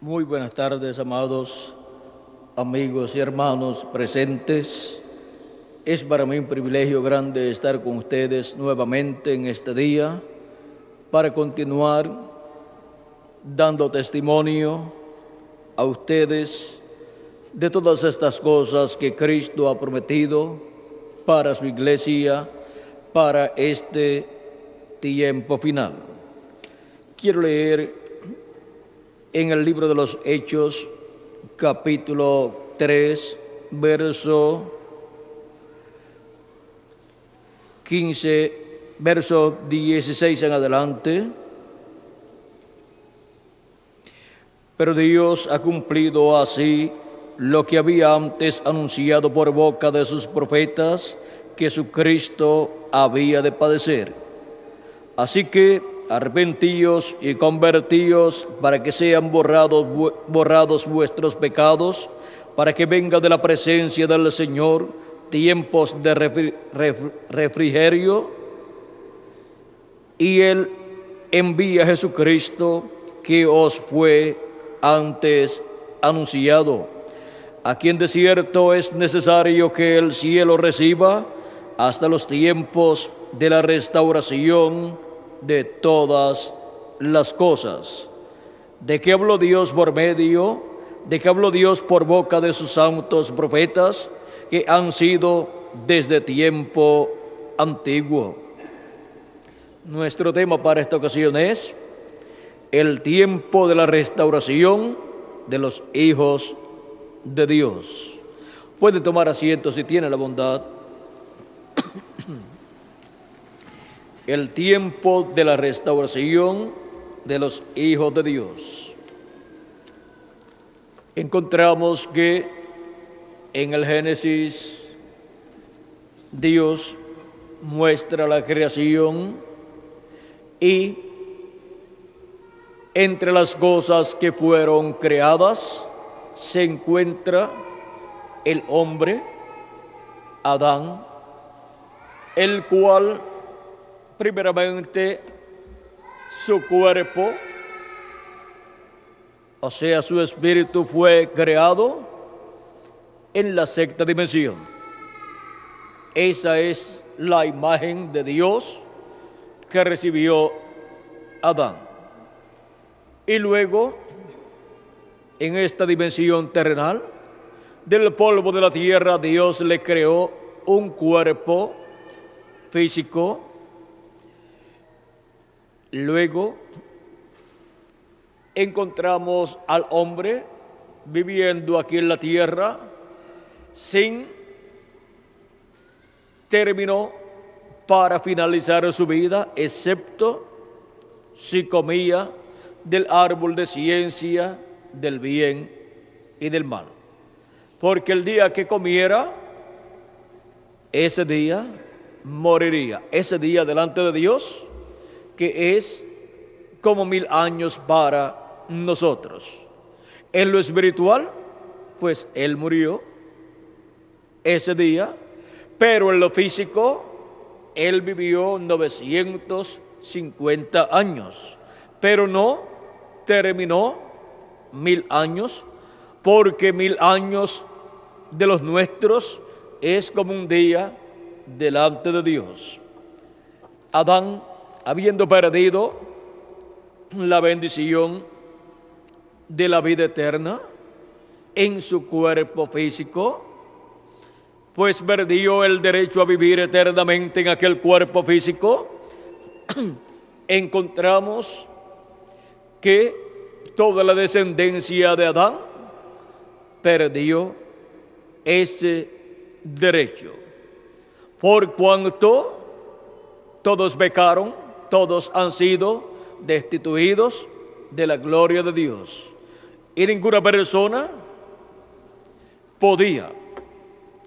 Muy buenas tardes, amados amigos y hermanos presentes. Es para mí un privilegio grande estar con ustedes nuevamente en este día para continuar dando testimonio a ustedes de todas estas cosas que Cristo ha prometido para su iglesia, para este tiempo final. Quiero leer en el libro de los Hechos, capítulo 3, verso 15, verso 16 en adelante. Pero Dios ha cumplido así lo que había antes anunciado por boca de sus profetas, que Jesucristo había de padecer. Así que arrepentíos y convertíos para que sean borrados vuestros pecados, para que venga de la presencia del Señor tiempos de refrigerio, y Él envía a Jesucristo, que os fue antes anunciado, a quien de cierto es necesario que el cielo reciba hasta los tiempos de la restauración de todas las cosas. ¿De qué habló Dios por medio? ¿De qué habló Dios por boca de sus santos profetas, que han sido desde tiempo antiguo? Nuestro tema para esta ocasión es el tiempo de la restauración de los hijos de Dios. Puede tomar asiento si tiene la bondad. El tiempo de la restauración de los hijos de Dios. Encontramos que en el Génesis Dios muestra la creación, y entre las cosas que fueron creadas se encuentra el hombre, Adán, el cual primeramente su cuerpo, o sea, su espíritu, fue creado en la sexta dimensión. Esa es la imagen de Dios que recibió Adán. Y luego, en esta dimensión terrenal, del polvo de la tierra, Dios le creó un cuerpo físico. Luego encontramos al hombre viviendo aquí en la tierra sin término para finalizar su vida, excepto si comía del árbol de ciencia del bien y del mal. Porque el día que comiera, ese día moriría. Ese día delante de Dios, que es como 1000 años para nosotros. En lo espiritual, pues Él murió ese día, pero en lo físico, Él vivió 950 años, pero no terminó 1000 años, porque 1000 años de los nuestros es como un día delante de Dios. Adán, habiendo perdido la bendición de la vida eterna en su cuerpo físico, pues perdió el derecho a vivir eternamente en aquel cuerpo físico, encontramos que toda la descendencia de Adán perdió ese derecho, por cuanto todos pecaron, todos han sido destituidos de la gloria de Dios, y ninguna persona podía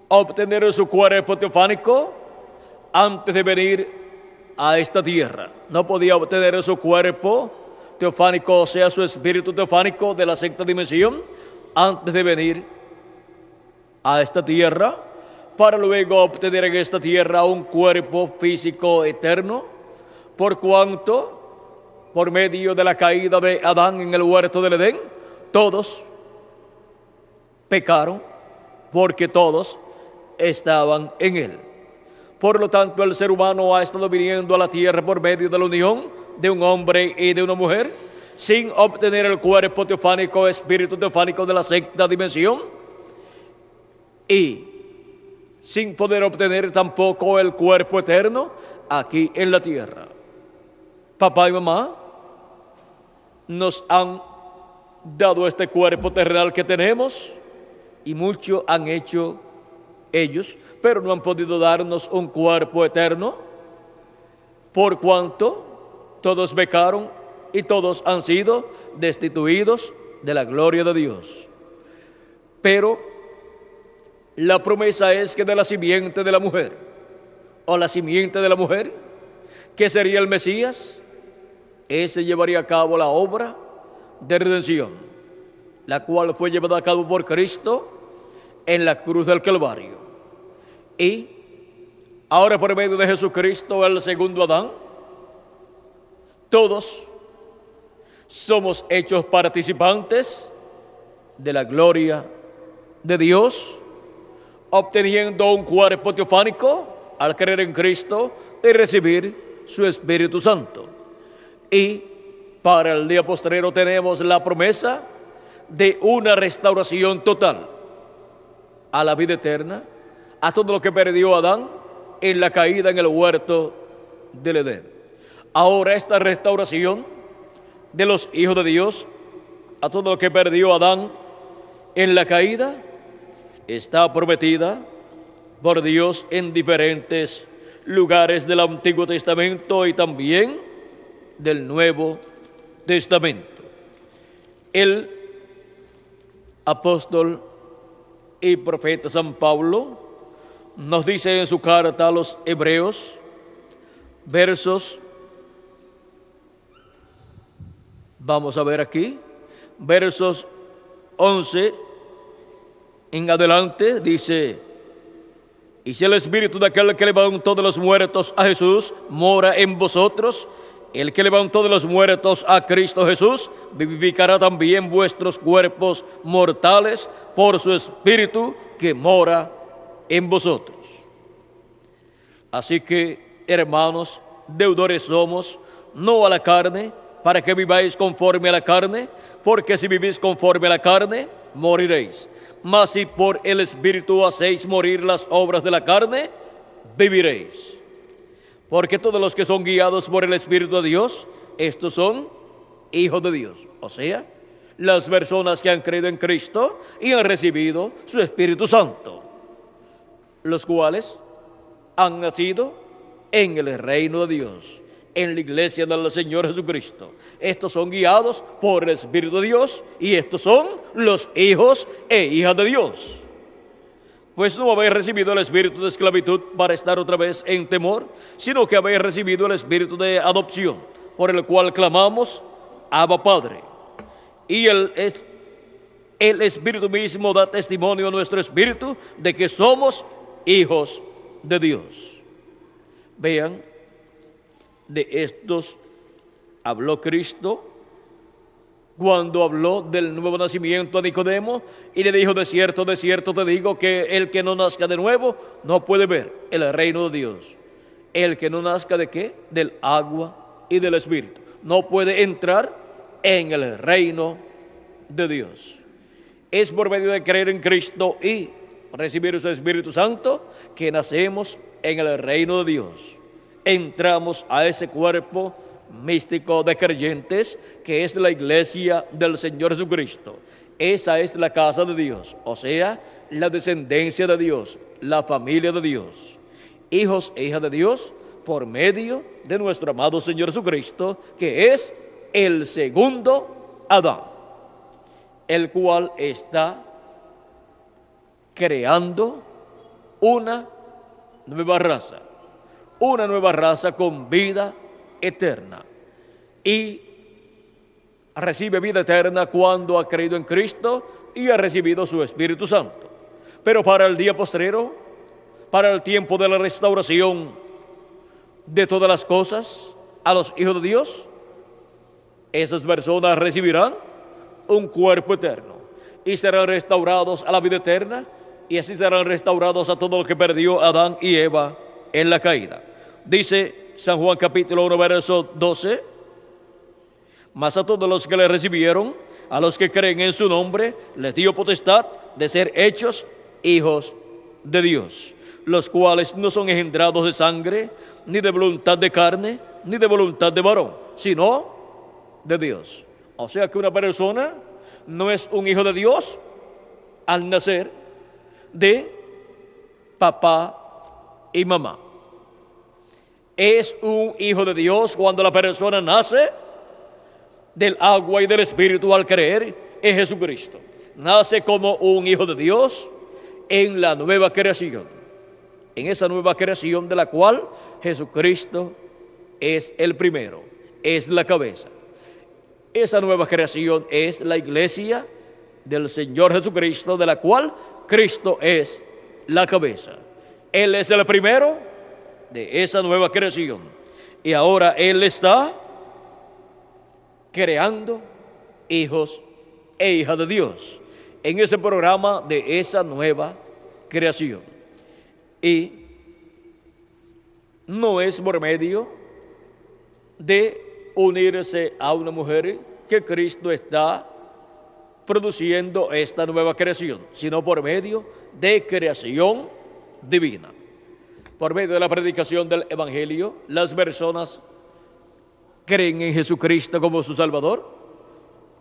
obtener su cuerpo teofánico antes de venir a esta tierra. No podía obtener su cuerpo teofánico, o sea, su espíritu teofánico de la sexta dimensión, antes de venir a esta tierra, para luego obtener en esta tierra un cuerpo físico eterno, por cuanto, por medio de la caída de Adán en el huerto del Edén, todos pecaron porque todos estaban en él. Por lo tanto, el ser humano ha estado viniendo a la tierra por medio de la unión de un hombre y de una mujer, sin obtener el cuerpo teofánico, espíritu teofánico de la sexta dimensión, y sin poder obtener tampoco el cuerpo eterno aquí en la tierra. Papá y mamá nos han dado este cuerpo terrenal que tenemos, y mucho han hecho ellos, pero no han podido darnos un cuerpo eterno, por cuanto todos pecaron y todos han sido destituidos de la gloria de Dios. Pero la promesa es que de la simiente de la mujer, o la simiente de la mujer, que sería el Mesías, ese llevaría a cabo la obra de redención, la cual fue llevada a cabo por Cristo en la cruz del Calvario. Y ahora, por medio de Jesucristo, el segundo Adán, todos somos hechos participantes de la gloria de Dios, obteniendo un cuerpo teofánico al creer en Cristo y recibir su Espíritu Santo. Y para el día postrero tenemos la promesa de una restauración total a la vida eterna, a todo lo que perdió Adán en la caída en el huerto del Edén. Ahora esta restauración de los hijos de Dios, a todo lo que perdió Adán en la caída, está prometida por Dios en diferentes lugares del Antiguo Testamento y también del Nuevo Testamento. El apóstol y profeta San Pablo nos dice en su carta a los Hebreos, vamos a ver aquí, versos 11 en adelante, dice: y si el espíritu de aquel que levantó de los muertos a Jesús mora en vosotros, el que levantó de los muertos a Cristo Jesús vivificará también vuestros cuerpos mortales por su espíritu que mora en vosotros. Así que, hermanos, deudores somos, no a la carne, para que viváis conforme a la carne, porque si vivís conforme a la carne, moriréis. Mas si por el Espíritu hacéis morir las obras de la carne, viviréis. Porque todos los que son guiados por el Espíritu de Dios, estos son hijos de Dios. O sea, las personas que han creído en Cristo y han recibido su Espíritu Santo, los cuales han nacido en el reino de Dios, en la iglesia del Señor Jesucristo. Estos son guiados por el Espíritu de Dios y estos son los hijos e hijas de Dios. Pues no habéis recibido el espíritu de esclavitud para estar otra vez en temor, sino que habéis recibido el espíritu de adopción, por el cual clamamos, Abba Padre. Y el Espíritu mismo da testimonio a nuestro espíritu de que somos hijos de Dios. Vean, de estos habló Cristo cuando habló del nuevo nacimiento a Nicodemo y le dijo: de cierto te digo que el que no nazca de nuevo no puede ver el reino de Dios. El que no nazca ¿de qué? Del agua y del Espíritu. No puede entrar en el reino de Dios. Es por medio de creer en Cristo y recibir su Espíritu Santo que nacemos en el reino de Dios. Entramos a ese cuerpo místico de creyentes que es la iglesia del Señor Jesucristo. Esa es la casa de Dios, o sea, la descendencia de Dios, la familia de Dios, hijos e hijas de Dios por medio de nuestro amado Señor Jesucristo, que es el segundo Adán, el cual está creando una nueva raza con vida eterna, y recibe vida eterna cuando ha creído en Cristo y ha recibido su Espíritu Santo. Pero para el día postrero, para el tiempo de la restauración de todas las cosas a los hijos de Dios, esas personas recibirán un cuerpo eterno y serán restaurados a la vida eterna, y así serán restaurados a todo lo que perdió Adán y Eva en la caída. Dice San Juan capítulo 1 verso 12: mas a todos los que le recibieron, a los que creen en su nombre, les dio potestad de ser hechos hijos de Dios, los cuales no son engendrados de sangre, ni de voluntad de carne, ni de voluntad de varón, sino de Dios. O sea que una persona no es un hijo de Dios al nacer de papá y mamá. Es un hijo de Dios cuando la persona nace del agua y del Espíritu al creer en Jesucristo. Nace como un hijo de Dios en la nueva creación, en esa nueva creación de la cual Jesucristo es el primero, es la cabeza. Esa nueva creación es la iglesia del Señor Jesucristo, de la cual Cristo es la cabeza. Él es el primero de esa nueva creación, y ahora Él está creando hijos e hijas de Dios en ese programa de esa nueva creación. Y no es por medio de unirse a una mujer que Cristo está produciendo esta nueva creación, sino por medio de creación divina. Por medio de la predicación del Evangelio, las personas creen en Jesucristo como su Salvador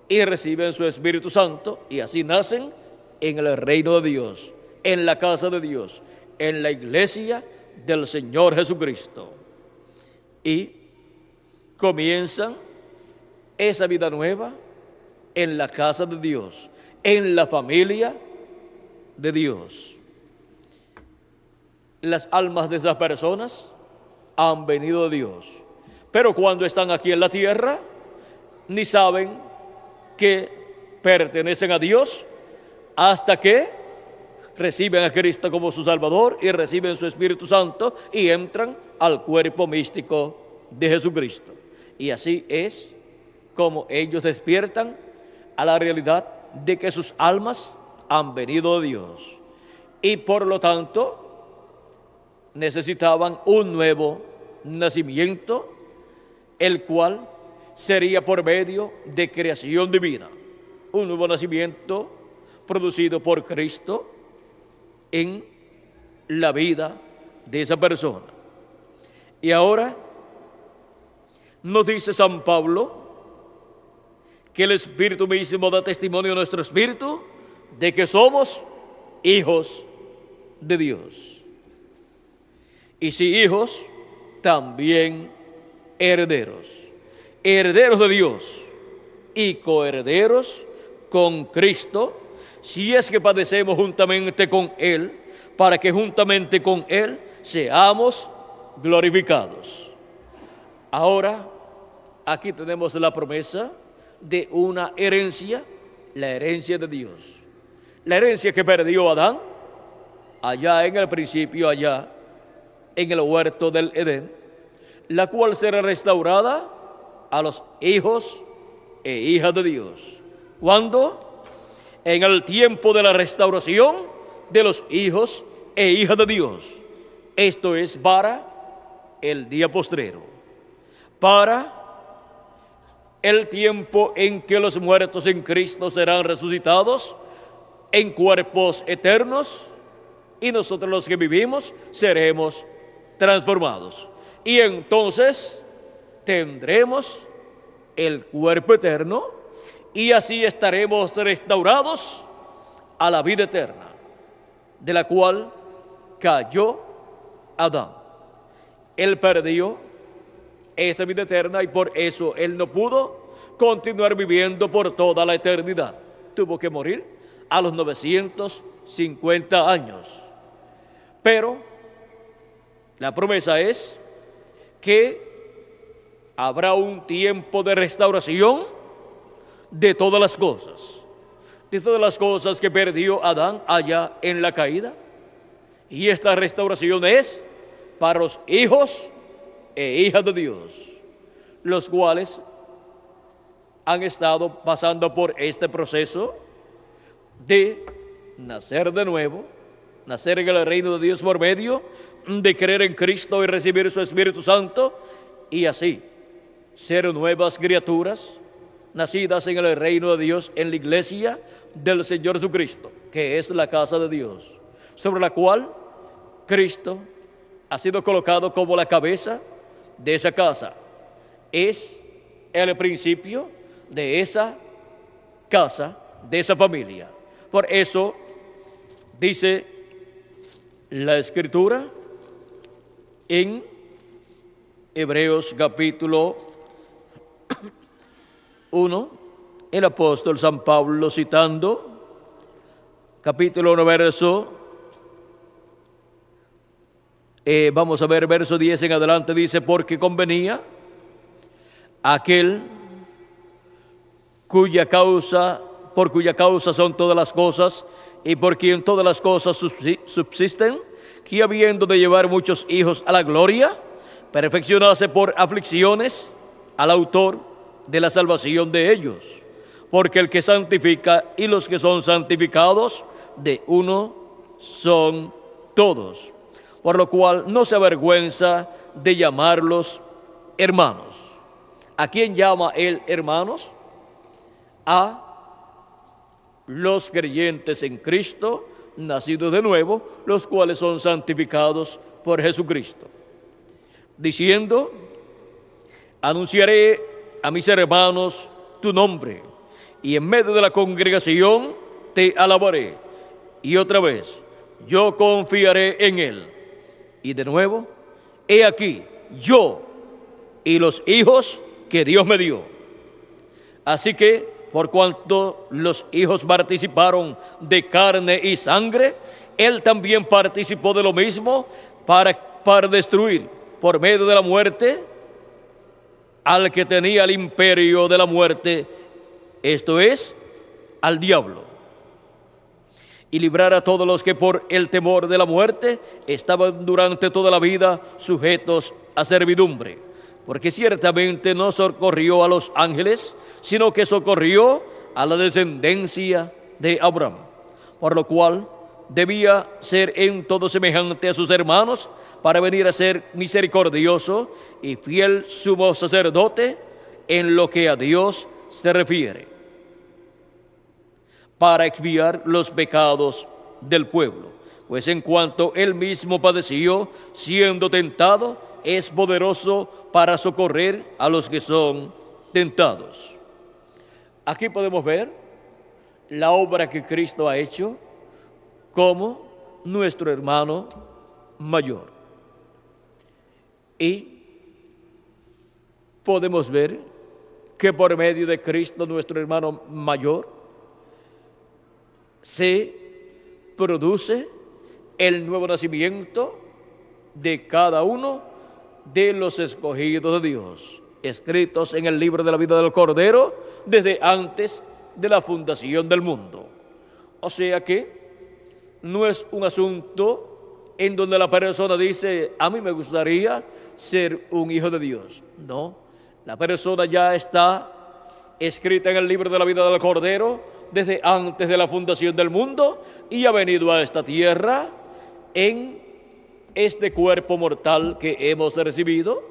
y reciben su Espíritu Santo, y así nacen en el reino de Dios, en la casa de Dios, en la iglesia del Señor Jesucristo, y comienzan esa vida nueva en la casa de Dios, en la familia de Dios. Las almas de esas personas han venido de Dios, pero cuando están aquí en la tierra, ni saben que pertenecen a Dios hasta que reciben a Cristo como su Salvador y reciben su Espíritu Santo y entran al cuerpo místico de Jesucristo. Y así es como ellos despiertan a la realidad de que sus almas han venido de Dios, y por lo tanto necesitaban un nuevo nacimiento, el cual sería por medio de creación divina, un nuevo nacimiento producido por Cristo en la vida de esa persona. Y ahora nos dice San Pablo que el Espíritu mismo da testimonio a nuestro espíritu de que somos hijos de Dios. Y si hijos, también herederos, herederos de Dios y coherederos con Cristo, si es que padecemos juntamente con Él, para que juntamente con Él seamos glorificados. Ahora, aquí tenemos la promesa de una herencia, la herencia de Dios. La herencia que perdió Adán, allá en el principio, allá en el huerto del Edén, la cual será restaurada a los hijos e hijas de Dios. ¿Cuándo? En el tiempo de la restauración de los hijos e hijas de Dios. Esto es para el día postrero, para el tiempo en que los muertos en Cristo serán resucitados en cuerpos eternos, y nosotros los que vivimos seremos transformados. Y entonces tendremos el cuerpo eterno, y así estaremos restaurados a la vida eterna, de la cual cayó Adán. Él perdió esa vida eterna y por eso él no pudo continuar viviendo por toda la eternidad. Tuvo que morir a los 950 años. Pero la promesa es que habrá un tiempo de restauración de todas las cosas que perdió Adán allá en la caída. Y esta restauración es para los hijos e hijas de Dios, los cuales han estado pasando por este proceso de nacer de nuevo, nacer en el reino de Dios por medio de creer en Cristo y recibir su Espíritu Santo, y así ser nuevas criaturas nacidas en el reino de Dios, en la iglesia del Señor Jesucristo, que es la casa de Dios, sobre la cual Cristo ha sido colocado como la cabeza de esa casa. Es el principio de esa casa, de esa familia. Por eso dice la Escritura en Hebreos capítulo 1, el apóstol San Pablo citando, capítulo 1, vamos a ver verso 10 en adelante, dice: porque convenía aquel por cuya causa son todas las cosas y por quien todas las cosas subsisten, que habiendo de llevar muchos hijos a la gloria, perfeccionase por aflicciones al autor de la salvación de ellos. Porque el que santifica y los que son santificados, de uno son todos. Por lo cual no se avergüenza de llamarlos hermanos. ¿A quién llama él hermanos? A los creyentes en Cristo, nacidos de nuevo, los cuales son santificados por Jesucristo, diciendo: anunciaré a mis hermanos tu nombre, y en medio de la congregación te alabaré. Y otra vez, yo confiaré en él. Y de nuevo, he aquí, yo y los hijos que Dios me dio. Así que, por cuanto los hijos participaron de carne y sangre, él también participó de lo mismo para destruir por medio de la muerte al que tenía el imperio de la muerte, esto es, al diablo, y librar a todos los que por el temor de la muerte estaban durante toda la vida sujetos a servidumbre. Porque ciertamente no socorrió a los ángeles, sino que socorrió a la descendencia de Abraham. Por lo cual debía ser en todo semejante a sus hermanos, para venir a ser misericordioso y fiel sumo sacerdote en lo que a Dios se refiere, para expiar los pecados del pueblo. Pues en cuanto él mismo padeció siendo tentado, es poderoso para socorrer a los que son tentados. Aquí podemos ver la obra que Cristo ha hecho como nuestro hermano mayor. Y podemos ver que por medio de Cristo, nuestro hermano mayor, se produce el nuevo nacimiento de cada uno de los escogidos de Dios, escritos en el libro de la vida del Cordero desde antes de la fundación del mundo. O sea que no es un asunto en donde la persona dice: a mí me gustaría ser un hijo de Dios. No, la persona ya está escrita en el libro de la vida del Cordero desde antes de la fundación del mundo, y ha venido a esta tierra en este cuerpo mortal que hemos recibido,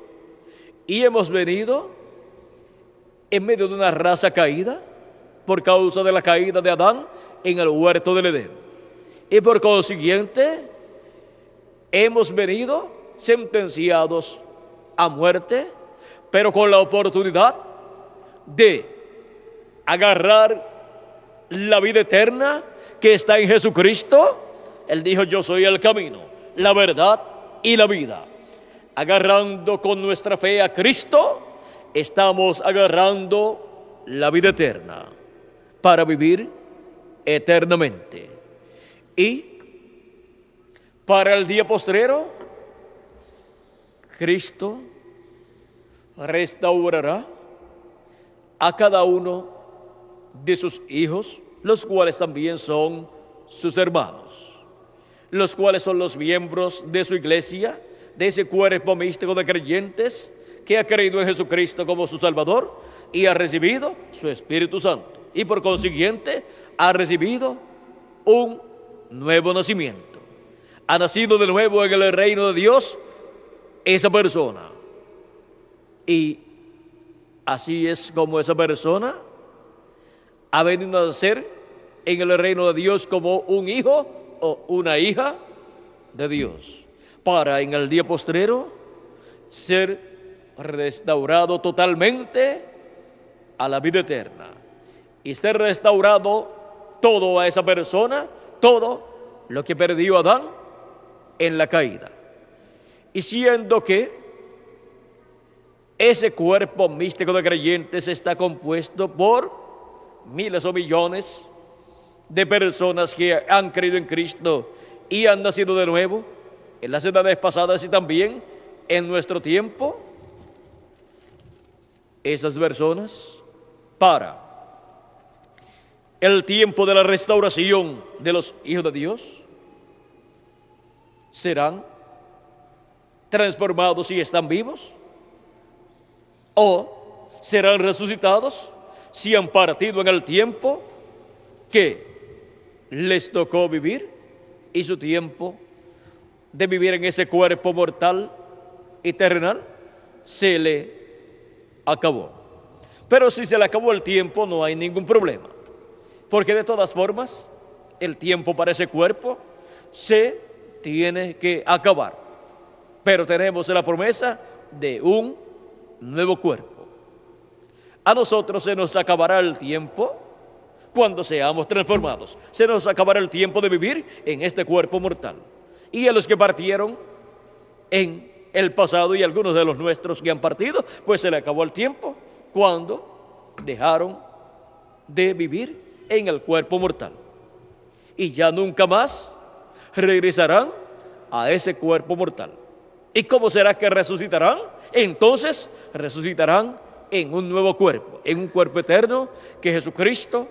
y hemos venido en medio de una raza caída por causa de la caída de Adán en el huerto del Edén, y por consiguiente hemos venido sentenciados a muerte, pero con la oportunidad de agarrar la vida eterna que está en Jesucristo. Él dijo: yo soy el camino, la verdad y la vida. Agarrando con nuestra fe a Cristo, estamos agarrando la vida eterna para vivir eternamente. Y para el día postrero, Cristo restaurará a cada uno de sus hijos, los cuales también son sus hermanos, los cuales son los miembros de su iglesia, de ese cuerpo místico de creyentes que ha creído en Jesucristo como su Salvador y ha recibido su Espíritu Santo. Y por consiguiente ha recibido un nuevo nacimiento. Ha nacido de nuevo en el reino de Dios esa persona. Y así es como esa persona ha venido a nacer en el reino de Dios como un hijo o una hija de Dios, para en el día postrero ser restaurado totalmente a la vida eterna y ser restaurado todo a esa persona, todo lo que perdió Adán en la caída. Y siendo que ese cuerpo místico de creyentes está compuesto por miles o millones de personas que han creído en Cristo y han nacido de nuevo en las edades pasadas y también en nuestro tiempo, esas personas, para el tiempo de la restauración de los hijos de Dios, serán transformados si están vivos, o serán resucitados si han partido en el tiempo que les tocó vivir y su tiempo de vivir en ese cuerpo mortal y terrenal se le acabó. Pero si se le acabó el tiempo, no hay ningún problema, porque de todas formas el tiempo para ese cuerpo se tiene que acabar, pero tenemos la promesa de un nuevo cuerpo. A nosotros se nos acabará el tiempo cuando seamos transformados. Se nos acabará el tiempo de vivir en este cuerpo mortal. Y a los que partieron en el pasado y algunos de los nuestros que han partido, pues se le acabó el tiempo cuando dejaron de vivir en el cuerpo mortal. Y ya nunca más regresarán a ese cuerpo mortal. ¿Y cómo será que resucitarán? Entonces resucitarán en un nuevo cuerpo, en un cuerpo eterno que Jesucristo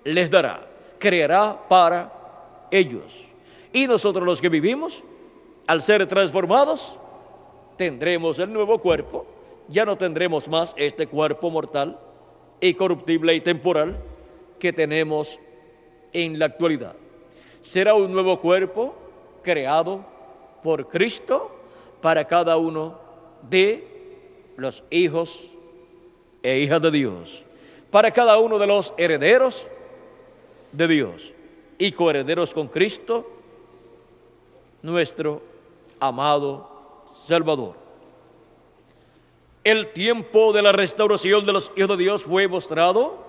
les dará, creará para ellos. Y nosotros los que vivimos, al ser transformados, tendremos el nuevo cuerpo, ya no tendremos más este cuerpo mortal y corruptible y temporal que tenemos en la actualidad. Será un nuevo cuerpo creado por Cristo para cada uno de los hijos e hijas de Dios, para cada uno de los herederos de Dios y coherederos con Cristo, nuestro amado Salvador. El tiempo de la restauración de los hijos de Dios fue mostrado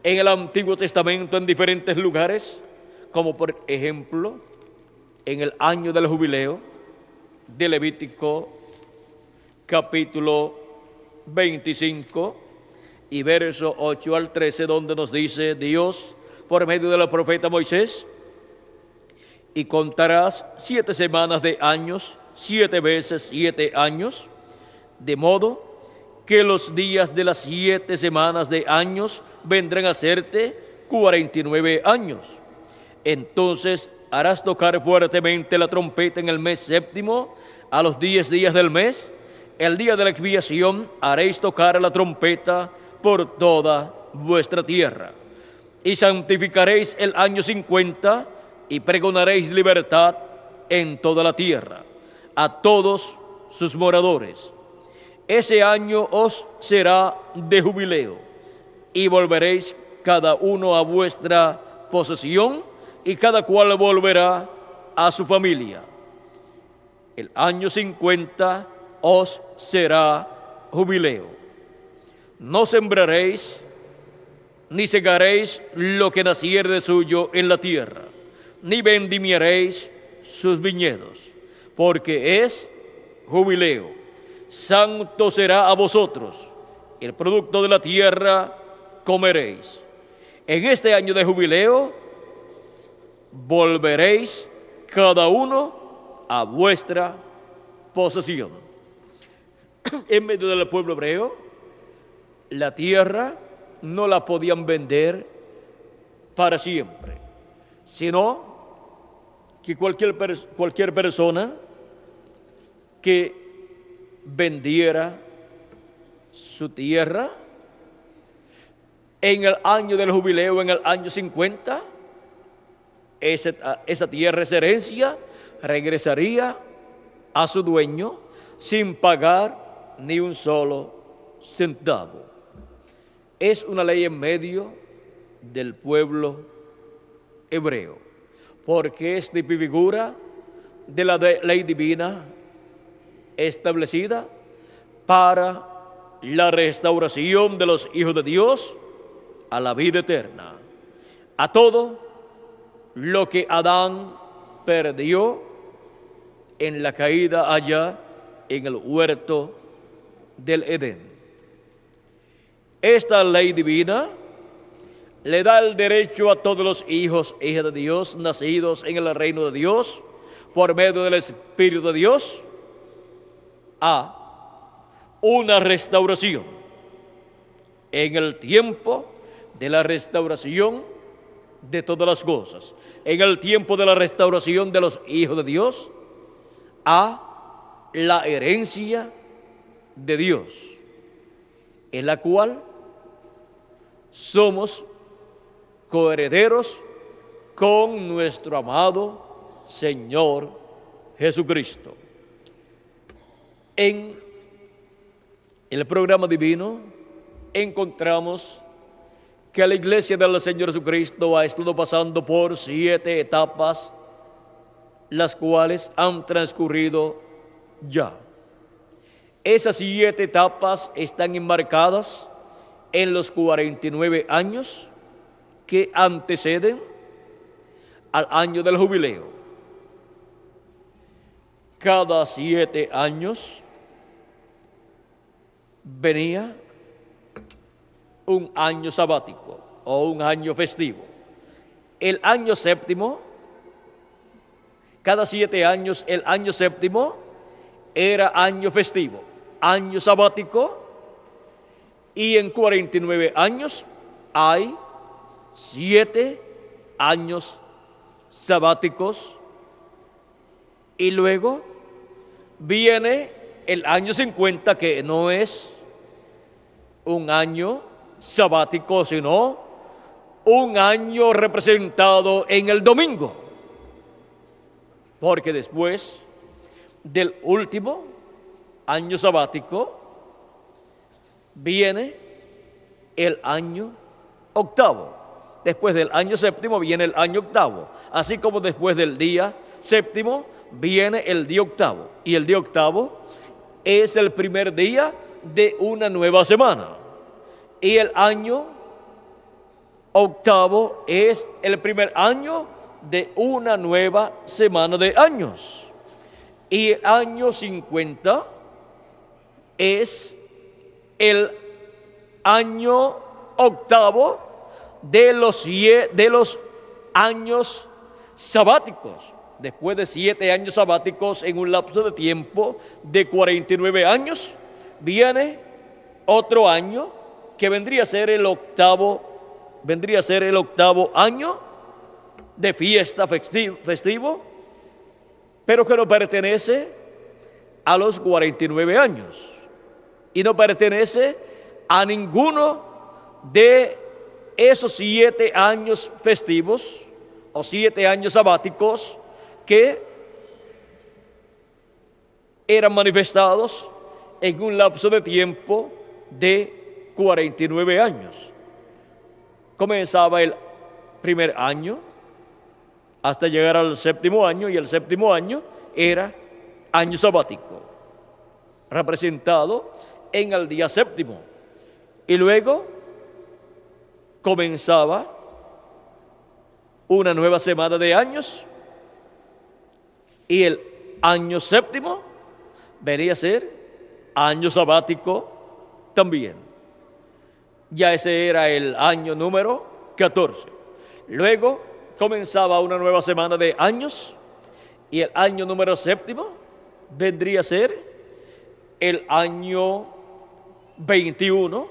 en el Antiguo Testamento en diferentes lugares, como por ejemplo en el año del jubileo de Levítico capítulo 25 y verso 8 al 13, donde nos dice Dios por medio del profeta Moisés: y contarás 7 semanas de años, 7 veces 7 años, de modo que los días de las 7 semanas de años vendrán a serte 49 años. Entonces harás tocar fuertemente la trompeta en el mes séptimo, a los 10 días del mes, el día de la expiación, haréis tocar la trompeta por toda vuestra tierra. Y santificaréis el año 50 y pregonaréis libertad en toda la tierra, a todos sus moradores. Ese año os será de jubileo, y volveréis cada uno a vuestra posesión, y cada cual volverá a su familia. El año 50 os será jubileo. No sembraréis ni segaréis lo que naciere de suyo en la tierra, ni vendimiaréis sus viñedos, porque es jubileo. Santo será a vosotros, el producto de la tierra comeréis. En este año de jubileo volveréis cada uno a vuestra posesión. En medio del pueblo hebreo, la tierra no la podían vender para siempre, sino que cualquier persona que vendiera su tierra, en el año del jubileo, en el año 50, esa tierra, esa herencia, regresaría a su dueño sin pagar ni un solo centavo. Es una ley en medio del pueblo hebreo, porque es de figura de la ley divina establecida para la restauración de los hijos de Dios a la vida eterna, a todo lo que Adán perdió en la caída allá en el huerto del Edén. Esta ley divina le da el derecho a todos los hijos e hijas de Dios nacidos en el reino de Dios por medio del Espíritu de Dios a una restauración. En el tiempo de la restauración de todas las cosas, en el tiempo de la restauración de los hijos de Dios a la herencia de Dios, en la cual somos coherederos con nuestro amado Señor Jesucristo. En el programa divino encontramos que la iglesia del Señor Jesucristo ha estado pasando por 7 etapas, las cuales han transcurrido ya. Esas 7 etapas están enmarcadas en los 49 años que anteceden al año del jubileo. Cada 7 años venía un año sabático o un año festivo. El año séptimo, cada 7 años, el año séptimo era año festivo, año sabático, y en 49 años hay 7 años sabáticos, y luego viene el año 50, que no es un año sabático, sino un año representado en el domingo, porque después del último año sabático viene el año octavo. Después del año séptimo viene el año octavo, así como después del día séptimo viene el día octavo, y el día octavo es el primer día de una nueva semana, y el año octavo es el primer año de una nueva semana de años, y el año 50 es el año octavo de los años sabáticos. Después de 7 años sabáticos en un lapso de tiempo de 49 años, viene otro año que vendría a ser el octavo año de fiesta festivo, pero que no pertenece a los 49 años y no pertenece a ninguno de esos 7 años festivos o 7 años sabáticos que eran manifestados en un lapso de tiempo de 49 años. Comenzaba el primer año hasta llegar al séptimo año, y el séptimo año era año sabático, representado en el día séptimo, y luego comenzaba una nueva semana de años, y el año séptimo venía a ser año sabático también. Ya ese era el año número 14. Luego comenzaba una nueva semana de años, y el año número séptimo vendría a ser el año 21,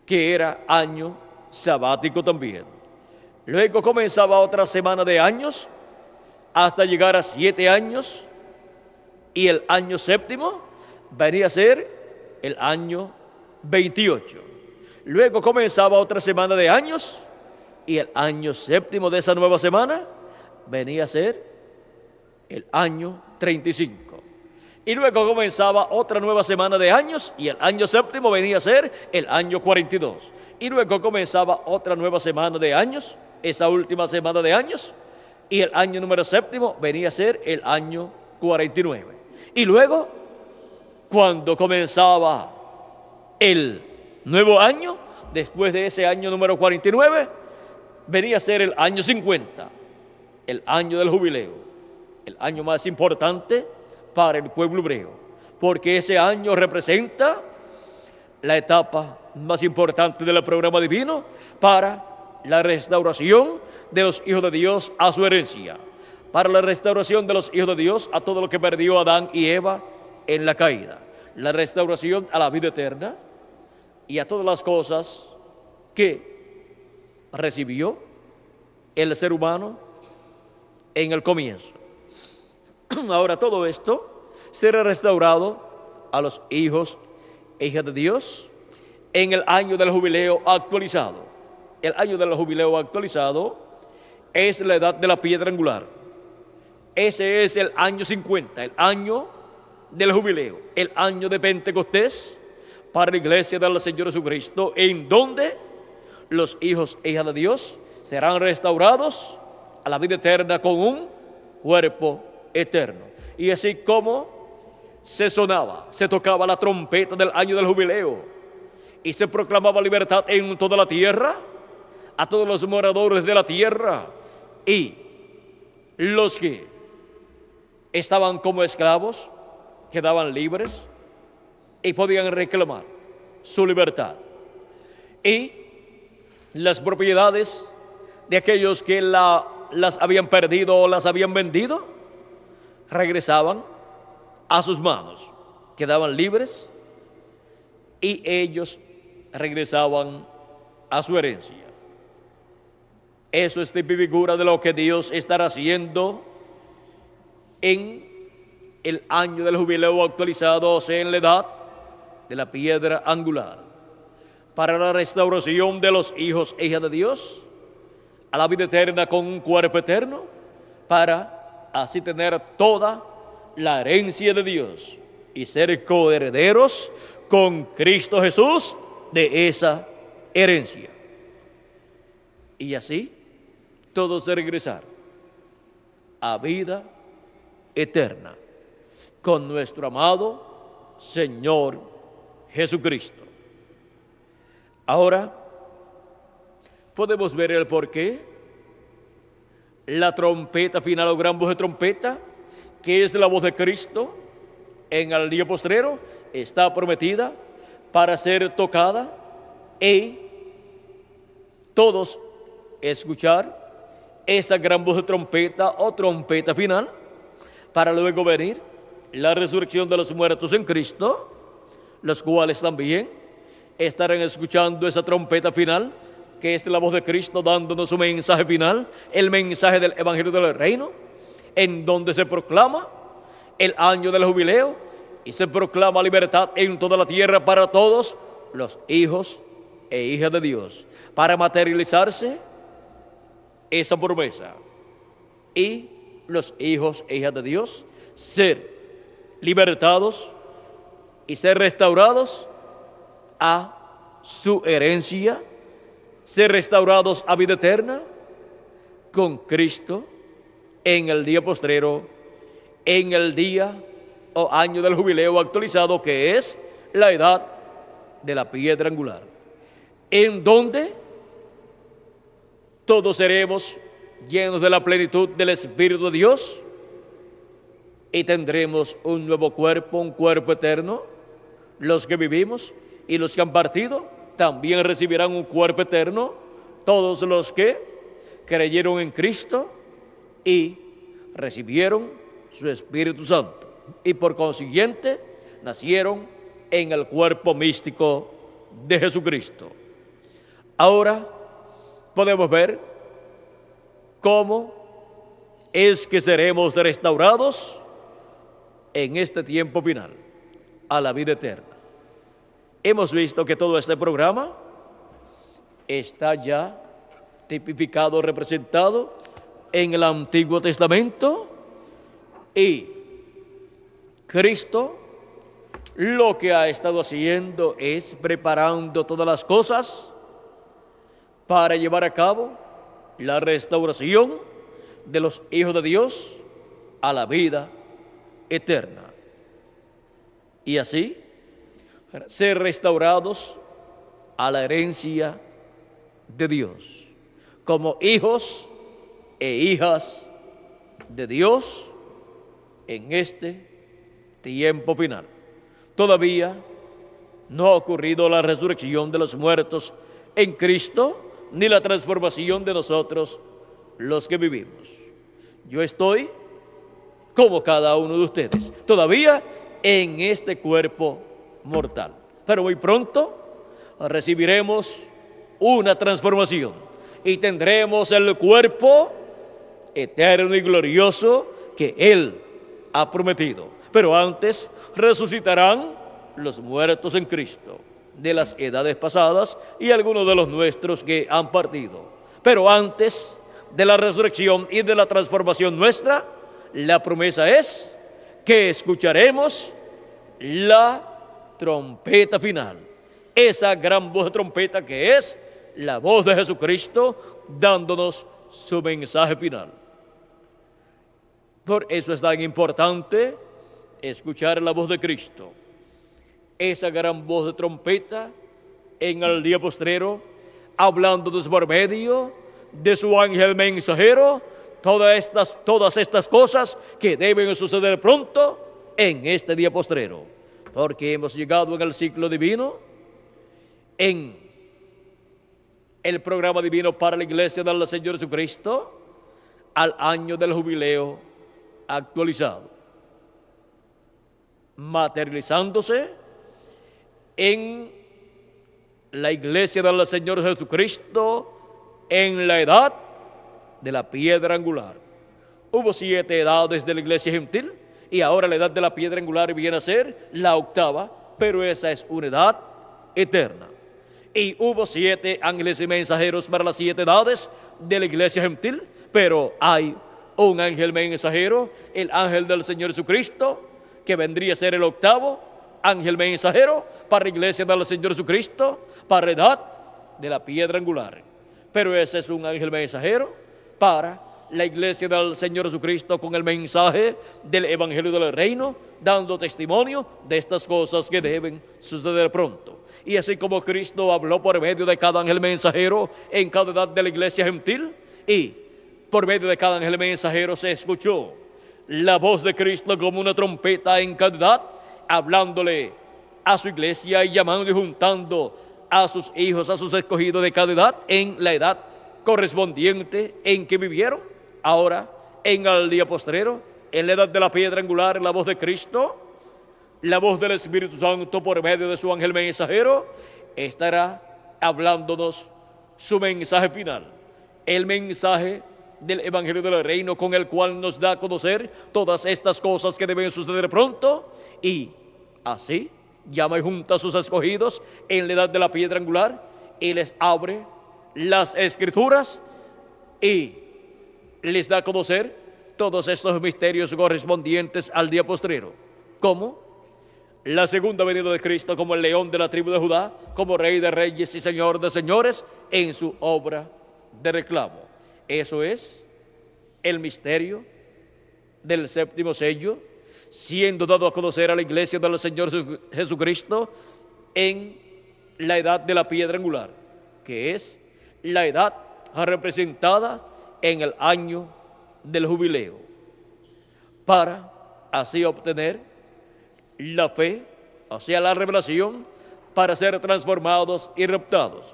que era año sabático también. Luego comenzaba otra semana de años hasta llegar a 7 años y el año séptimo venía a ser el año 28. Luego comenzaba otra semana de años y el año séptimo de esa nueva semana venía a ser el año 35. Y luego comenzaba otra nueva semana de años y el año séptimo venía a ser el año 42. Y luego comenzaba otra nueva semana de años, esa última semana de años, y el año número séptimo venía a ser el año 49. Y luego, cuando comenzaba el nuevo año, después de ese año número 49, venía a ser el año 50, el año del jubileo, el año más importante para el pueblo hebreo, porque ese año representa la etapa más importante del programa divino para la restauración de los hijos de Dios a su herencia, para la restauración de los hijos de Dios a todo lo que perdió Adán y Eva en la caída, la restauración a la vida eterna y a todas las cosas que recibió el ser humano en el comienzo. Ahora todo esto será restaurado a los hijos e hijas de Dios en el año del jubileo actualizado. El año del jubileo actualizado es la edad de la piedra angular. Ese es el año 50, el año del jubileo, el año de Pentecostés para la iglesia del Señor Jesucristo, en donde los hijos e hijas de Dios serán restaurados a la vida eterna con un cuerpo eterno. Y así como se sonaba, se tocaba la trompeta del año del jubileo y se proclamaba libertad en toda la tierra, a todos los moradores de la tierra y los que estaban como esclavos quedaban libres y podían reclamar su libertad. Y las propiedades de aquellos que las habían perdido o las habían vendido regresaban a sus manos, quedaban libres y ellos regresaban a su herencia. Eso es tipo y figura de lo que Dios estará haciendo en el año del jubileo actualizado, o sea, en la edad de la piedra angular, para la restauración de los hijos e hijas de Dios a la vida eterna con un cuerpo eterno, para así tener toda la herencia de Dios y ser coherederos con Cristo Jesús de esa herencia. Y así todos regresar a vida eterna con nuestro amado Señor Jesucristo. Ahora podemos ver el porqué. La trompeta final o gran voz de trompeta, que es la voz de Cristo en el día postrero, está prometida para ser tocada y todos escuchar esa gran voz de trompeta o trompeta final, para luego venir la resurrección de los muertos en Cristo, los cuales también estarán escuchando esa trompeta final, que es la voz de Cristo dándonos su mensaje final, el mensaje del Evangelio del Reino, en donde se proclama el año del jubileo y se proclama libertad en toda la tierra para todos los hijos e hijas de Dios, para materializarse esa promesa y los hijos e hijas de Dios ser libertados y ser restaurados a su herencia, ser restaurados a vida eterna con Cristo en el día postrero, en el día o año del jubileo actualizado, que es la edad de la piedra angular, en donde todos seremos llenos de la plenitud del Espíritu de Dios y tendremos un nuevo cuerpo, un cuerpo eterno. Los que vivimos y los que han partido también recibirán un cuerpo eterno, todos los que creyeron en Cristo y recibieron su Espíritu Santo y por consiguiente nacieron en el cuerpo místico de Jesucristo. Ahora podemos ver cómo es que seremos restaurados en este tiempo final a la vida eterna. Hemos visto que todo este programa está ya tipificado, representado en el Antiguo Testamento, y Cristo lo que ha estado haciendo es preparando todas las cosas para llevar a cabo la restauración de los hijos de Dios a la vida eterna. Y así ser restaurados a la herencia de Dios, como hijos e hijas de Dios en este tiempo final. Todavía no ha ocurrido la resurrección de los muertos en Cristo, ni la transformación de nosotros los que vivimos. Yo estoy como cada uno de ustedes, todavía en este cuerpo mortal. Pero muy pronto recibiremos una transformación y tendremos el cuerpo eterno y glorioso que Él ha prometido. Pero antes resucitarán los muertos en Cristo, de las edades pasadas y algunos de los nuestros que han partido. Pero antes de la resurrección y de la transformación nuestra, la promesa es que escucharemos la trompeta final, esa gran voz de trompeta que es la voz de Jesucristo dándonos su mensaje final. Por eso es tan importante escuchar la voz de Cristo, esa gran voz de trompeta en el día postrero, hablándonos por medio de su ángel mensajero, todas estas cosas que deben suceder pronto en este día postrero, porque hemos llegado en el ciclo divino, en el programa divino para la iglesia del Señor Jesucristo, al año del jubileo actualizado, materializándose en la iglesia del Señor Jesucristo en la edad de la piedra angular. Hubo 7 edades de la iglesia gentil y ahora la edad de la piedra angular viene a ser la 8ª, pero esa es una edad eterna. Y hubo 7 ángeles y mensajeros para las 7 edades de la iglesia gentil, pero hay un ángel mensajero, el ángel del Señor Jesucristo, que vendría a ser el 8º ángel mensajero para la iglesia del Señor Jesucristo, para la edad de la piedra angular. Pero ese es un ángel mensajero para la iglesia del Señor Jesucristo con el mensaje del Evangelio del Reino, dando testimonio de estas cosas que deben suceder pronto. Y así como Cristo habló por medio de cada ángel mensajero en cada edad de la iglesia gentil, y por medio de cada ángel mensajero se escuchó la voz de Cristo como una trompeta en cada edad, hablándole a su iglesia y llamando y juntando a sus hijos, a sus escogidos de cada edad, en la edad correspondiente en que vivieron. Ahora, en el día postrero, en la edad de la piedra angular, la voz de Cristo, la voz del Espíritu Santo por medio de su ángel mensajero, estará hablándonos su mensaje final, el mensaje del Evangelio del Reino, con el cual nos da a conocer todas estas cosas que deben suceder pronto, y así llama y junta a sus escogidos en la edad de la piedra angular y les abre las Escrituras y les da a conocer todos estos misterios correspondientes al día postrero, como la segunda venida de Cristo como el león de la tribu de Judá, como Rey de reyes y Señor de señores en su obra de reclamo. Eso es el misterio del 7º sello, siendo dado a conocer a la iglesia del Señor Jesucristo en la edad de la piedra angular, que es la edad representada en el año del jubileo, para así obtener la fe, o sea, la revelación, para ser transformados y raptados.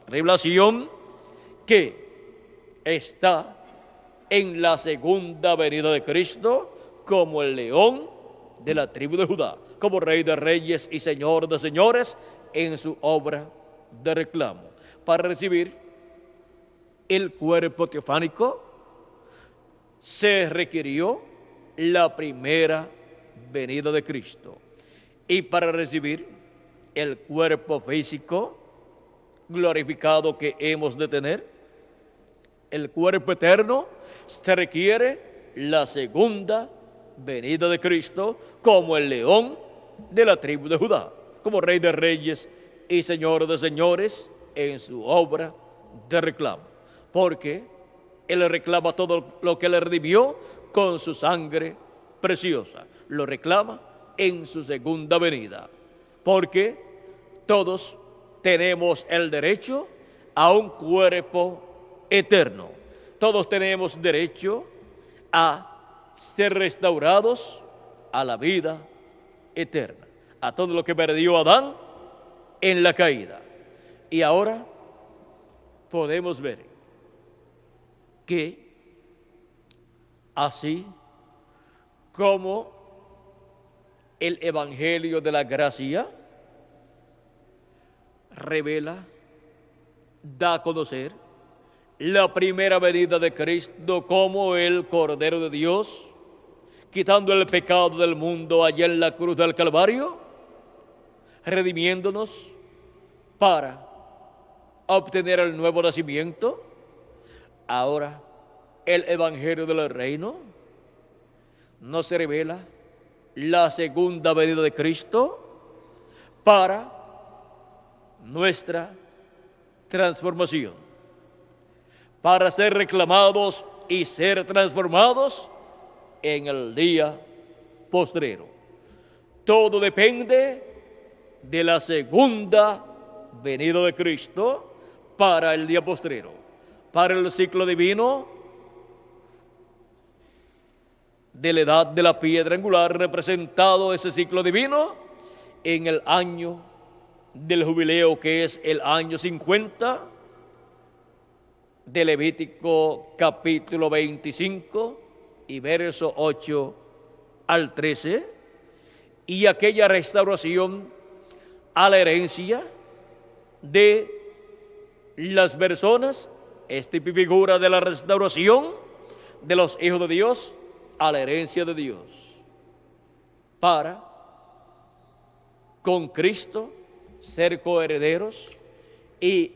Revelación que está en la segunda venida de Cristo como el león de la tribu de Judá, como Rey de reyes y Señor de señores en su obra de reclamo. Para recibir el cuerpo teofánico se requirió la primera venida de Cristo. Y para recibir el cuerpo físico glorificado que hemos de tener, el cuerpo eterno, se requiere la segunda venida de Cristo como el león de la tribu de Judá, como Rey de Reyes y Señor de Señores en su obra de reclamo. Porque Él reclama todo lo que le redimió con su sangre preciosa. Lo reclama en su segunda venida. Porque todos tenemos el derecho a un cuerpo eterno. Todos tenemos derecho a ser restaurados a la vida eterna, a todo lo que perdió Adán en la caída. Y ahora podemos ver que así como el Evangelio de la Gracia revela, da a conocer la primera venida de Cristo como el Cordero de Dios, quitando el pecado del mundo allá en la cruz del Calvario, redimiéndonos para obtener el nuevo nacimiento. Ahora el Evangelio del Reino nos revela la segunda venida de Cristo para nuestra transformación, para ser reclamados y ser transformados en el día postrero. Todo depende de la segunda venida de Cristo para el día postrero. Para el ciclo divino de la edad de la piedra angular, representado ese ciclo divino en el año del jubileo, que es el año 50 de Levítico capítulo 25 y verso 8 al 13, y aquella restauración a la herencia de las personas, esta figura de la restauración de los hijos de Dios a la herencia de Dios, para con Cristo ser coherederos y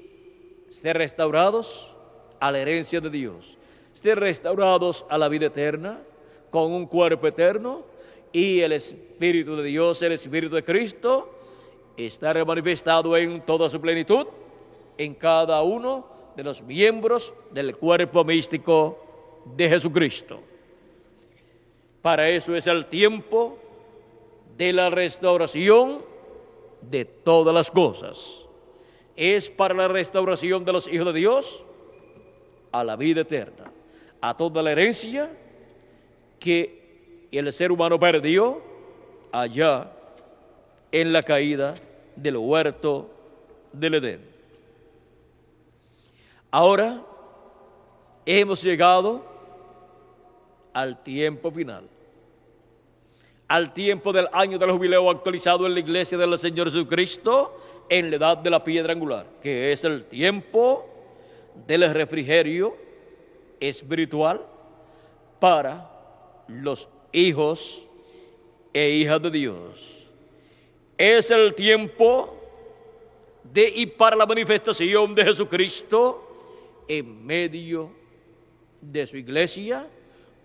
ser restaurados a la herencia de Dios, ser restaurados a la vida eterna con un cuerpo eterno, y el Espíritu de Dios, el Espíritu de Cristo, estar manifestado en toda su plenitud en cada uno de los miembros del cuerpo místico de Jesucristo. Para eso es el tiempo de la restauración de todas las cosas. Es para la restauración de los hijos de Dios a la vida eterna, a toda la herencia que el ser humano perdió allá en la caída del huerto del Edén. Ahora hemos llegado al tiempo final, al tiempo del año del jubileo actualizado en la iglesia del Señor Jesucristo en la edad de la piedra angular, que es el tiempo del refrigerio espiritual para los hijos e hijas de Dios. Es el tiempo de y para la manifestación de Jesucristo en medio de su iglesia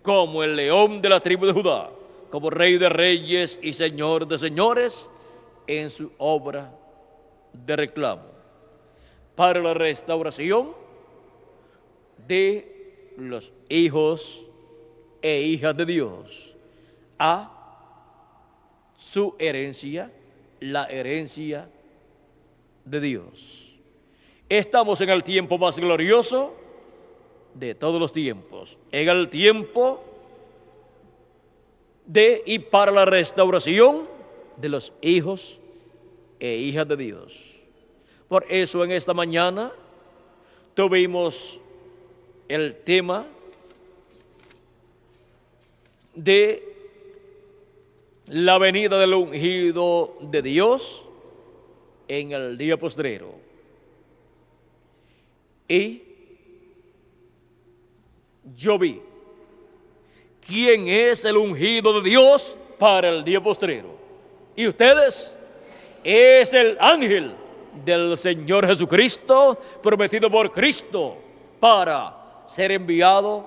como el león de la tribu de Judá, como Rey de Reyes y Señor de Señores en su obra de reclamo, para la restauración de los hijos e hijas de Dios a su herencia, la herencia de Dios. Estamos en el tiempo más glorioso de todos los tiempos, en el tiempo de y para la restauración de los hijos e hijas de Dios. Por eso en esta mañana tuvimos el tema de la venida del ungido de Dios en el día postrero. Y yo vi quién es el ungido de Dios para el día postrero. Y ustedes es el ángel del Señor Jesucristo, prometido por Cristo para ser enviado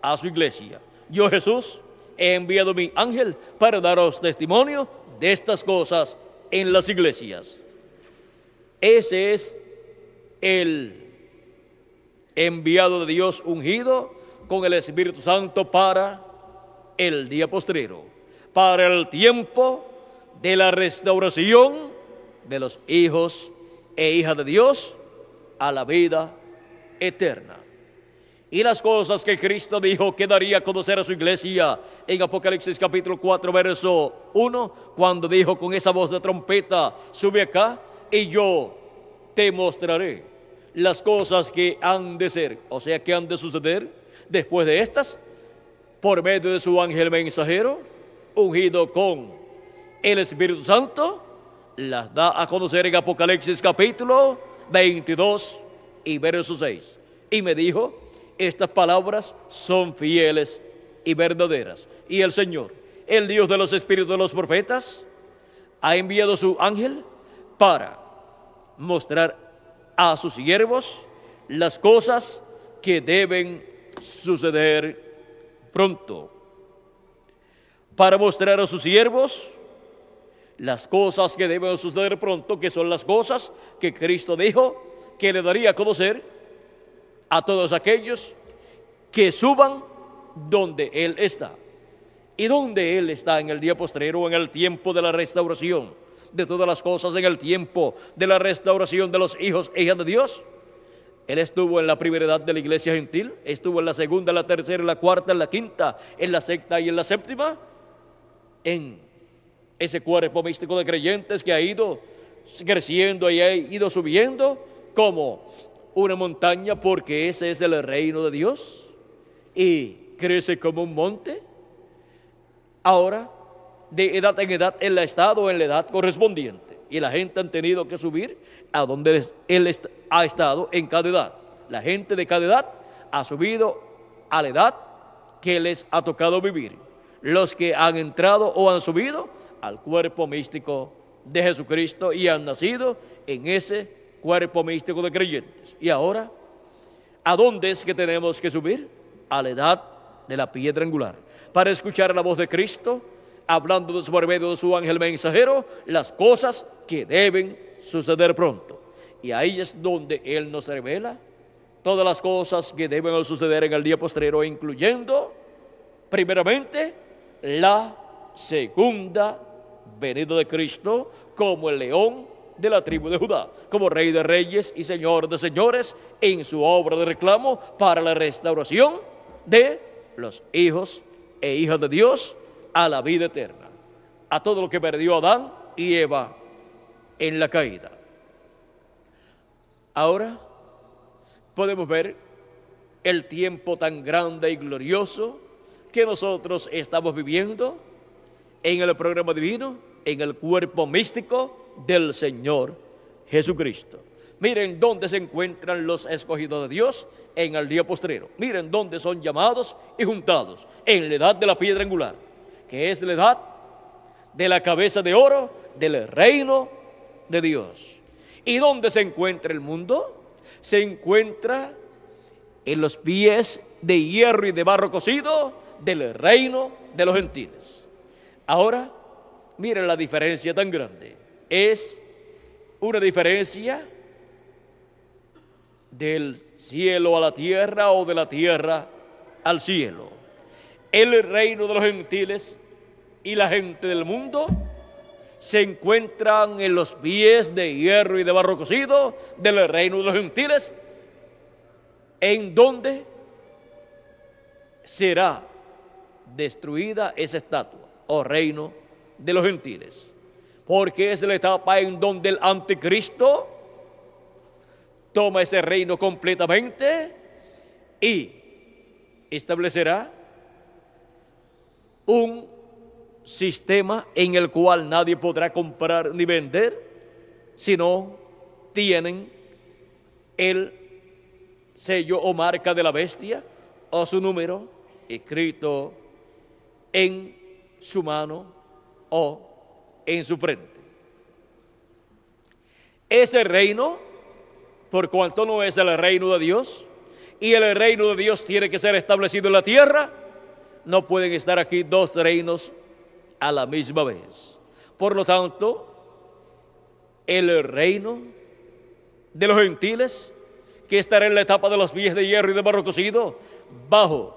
a su iglesia. Yo, Jesús, he enviado mi ángel para daros testimonio de estas cosas en las iglesias. Ese es el enviado de Dios ungido con el Espíritu Santo para el día postrero, para el tiempo de la restauración de los hijos e hijas de Dios a la vida eterna. Y las cosas que Cristo dijo que daría a conocer a su iglesia en Apocalipsis capítulo 4 verso 1, cuando dijo con esa voz de trompeta: sube acá y yo te mostraré las cosas que han de ser, o sea, que han de suceder después de estas, por medio de su ángel mensajero, ungido con el Espíritu Santo, las da a conocer en Apocalipsis capítulo 22 y verso 6. Y me dijo: estas palabras son fieles y verdaderas. Y el Señor, el Dios de los espíritus de los profetas, ha enviado su ángel para mostrar a sus siervos las cosas que deben suceder pronto. Para mostrar a sus siervos las cosas que deben suceder pronto, que son las cosas que Cristo dijo que le daría a conocer a todos aquellos que suban donde Él está. Y donde Él está en el día postrero, en el tiempo de la restauración de todas las cosas, en el tiempo de la restauración de los hijos e hijas de Dios. Él estuvo en la primera edad de la iglesia gentil, estuvo en la segunda, en la tercera, en la cuarta, en la quinta, en la sexta y en la séptima, en ese cuerpo místico de creyentes que ha ido creciendo y ha ido subiendo como una montaña, porque ese es el reino de Dios y crece como un monte. Ahora, de edad en edad, Él ha estado en la edad correspondiente y la gente han tenido que subir a donde Él ha estado en cada edad. La gente de cada edad ha subido a la edad que les ha tocado vivir. Los que han entrado o han subido al cuerpo místico de Jesucristo y han nacido en ese cuerpo místico de creyentes. Y ahora, ¿a dónde es que tenemos que subir? A la edad de la piedra angular, para escuchar la voz de Cristo, hablando por medio de su ángel mensajero, las cosas que deben suceder pronto. Y ahí es donde Él nos revela todas las cosas que deben suceder en el día postrero, incluyendo, primeramente, la segunda venida de Cristo como el león de la tribu de Judá, como Rey de reyes y Señor de señores, en su obra de reclamo para la restauración de los hijos e hijas de Dios a la vida eterna, a todo lo que perdió Adán y Eva en la caída. Ahora podemos ver el tiempo tan grande y glorioso que nosotros estamos viviendo en el programa divino, en el cuerpo místico del Señor Jesucristo. Miren dónde se encuentran los escogidos de Dios en el día postrero. Miren dónde son llamados y juntados, en la edad de la piedra angular, que es la edad de la cabeza de oro del reino de Dios. ¿Y dónde se encuentra el mundo? Se encuentra en los pies de hierro y de barro cocido del reino de los gentiles. Ahora, miren la diferencia tan grande. Es una diferencia del cielo a la tierra o de la tierra al cielo. El reino de los gentiles y la gente del mundo se encuentran en los pies de hierro y de barro cocido del reino de los gentiles, en donde será destruida esa estatua o reino de los gentiles, porque es la etapa en donde el anticristo toma ese reino completamente y establecerá un sistema en el cual nadie podrá comprar ni vender si no tienen el sello o marca de la bestia o su número escrito en su mano o en su frente. Ese reino, por cuanto no es el reino de Dios, y el reino de Dios tiene que ser establecido en la tierra, no pueden estar aquí dos reinos a la misma vez. Por lo tanto, el reino de los gentiles, que estará en la etapa de los pies de hierro y de barro cocido, bajo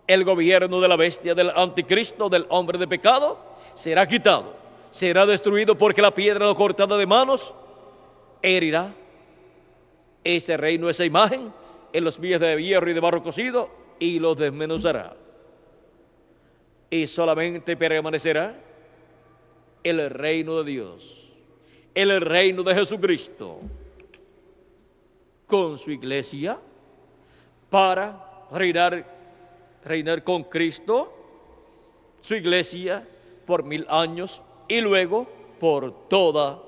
el gobierno de la bestia, del anticristo, del hombre de pecado, será quitado, será destruido, porque la piedra no cortada de manos herirá ese reino, esa imagen, en los pies de hierro y de barro cocido, y los desmenuzará. Y solamente permanecerá el reino de Dios, el reino de Jesucristo, con su iglesia, para reinar con Cristo, su iglesia, por 1000 años y luego por toda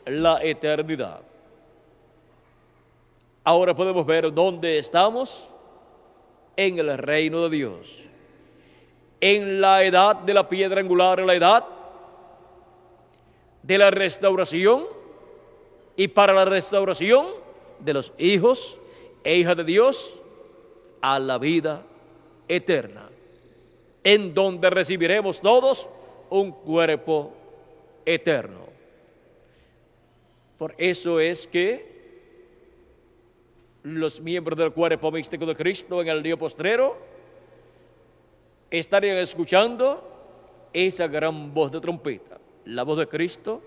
la eternidad. Ahora podemos ver dónde estamos en el reino de Dios. En la edad de la piedra angular, en la edad de la restauración, y para la restauración de los hijos e hijas de Dios a la vida eterna, en donde recibiremos todos un cuerpo eterno. Por eso es que los miembros del cuerpo místico de Cristo en el día postrero estarían escuchando esa gran voz de trompeta, la voz de Cristo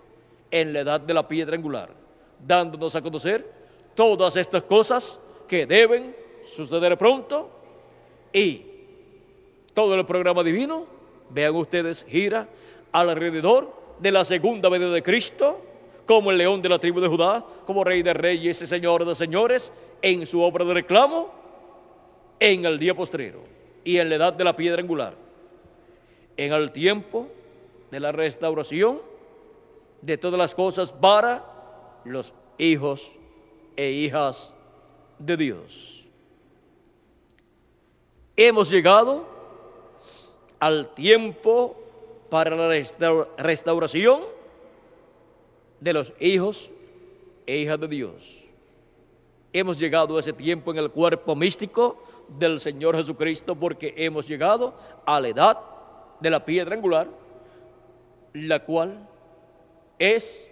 en la edad de la piedra angular, dándonos a conocer todas estas cosas que deben suceder pronto. Y todo el programa divino, vean ustedes, gira alrededor de la segunda venida de Cristo, como el león de la tribu de Judá, como rey de reyes y señor de señores, en su obra de reclamo, en el día postrero y en la edad de la piedra angular, en el tiempo de la restauración de todas las cosas para los hijos e hijas de Dios. Hemos llegado al tiempo para la restauración de los hijos e hijas de Dios. Hemos llegado a ese tiempo en el cuerpo místico del Señor Jesucristo, porque hemos llegado a la edad de la piedra angular, la cual es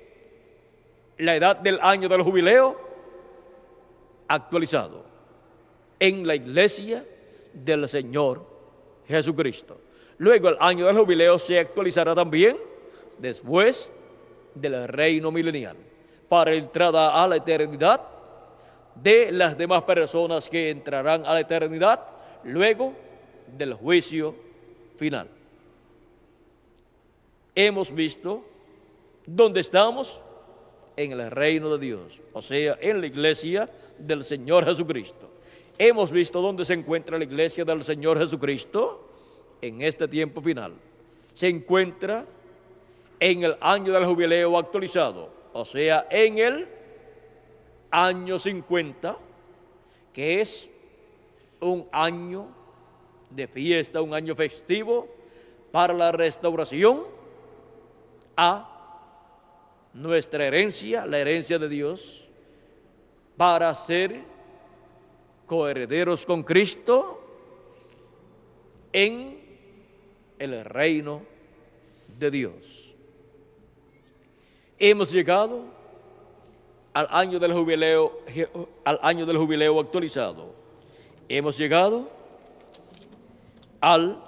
la edad del año del jubileo actualizado en la iglesia del Señor Jesucristo. Luego el año del jubileo se actualizará también después del reino milenial, para entrada a la eternidad de las demás personas que entrarán a la eternidad luego del juicio final. Hemos visto dónde estamos en el reino de Dios, o sea, en la iglesia del Señor Jesucristo. Hemos visto dónde se encuentra la iglesia del Señor Jesucristo en este tiempo final. Se encuentra en el año del jubileo actualizado, o sea, en el año 50, que es un año de fiesta, un año festivo para la restauración a nuestra herencia, la herencia de Dios, para ser coherederos con Cristo en el reino de Dios. Hemos llegado al año del jubileo actualizado. Hemos llegado al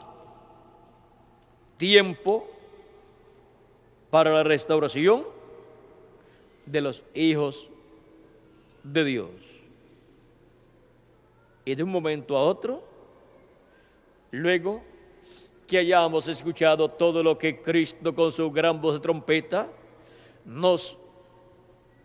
tiempo para la restauración de los hijos de Dios. Y de un momento a otro, luego que hayamos escuchado todo lo que Cristo con su gran voz de trompeta nos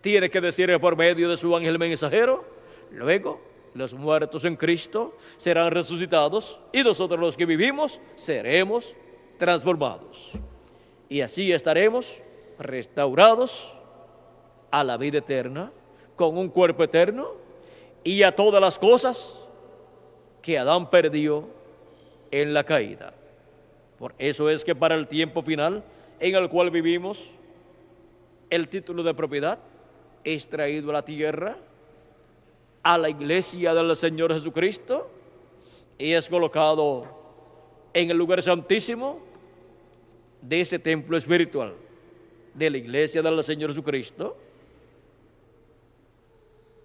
tiene que decir por medio de su ángel mensajero, luego los muertos en Cristo serán resucitados y nosotros los que vivimos seremos transformados. Y así estaremos restaurados a la vida eterna, con un cuerpo eterno y a todas las cosas que Adán perdió en la caída. Por eso es que para el tiempo final en el cual vivimos, el título de propiedad es traído a la tierra, a la iglesia del Señor Jesucristo, y es colocado en el lugar santísimo de ese templo espiritual de la iglesia del Señor Jesucristo,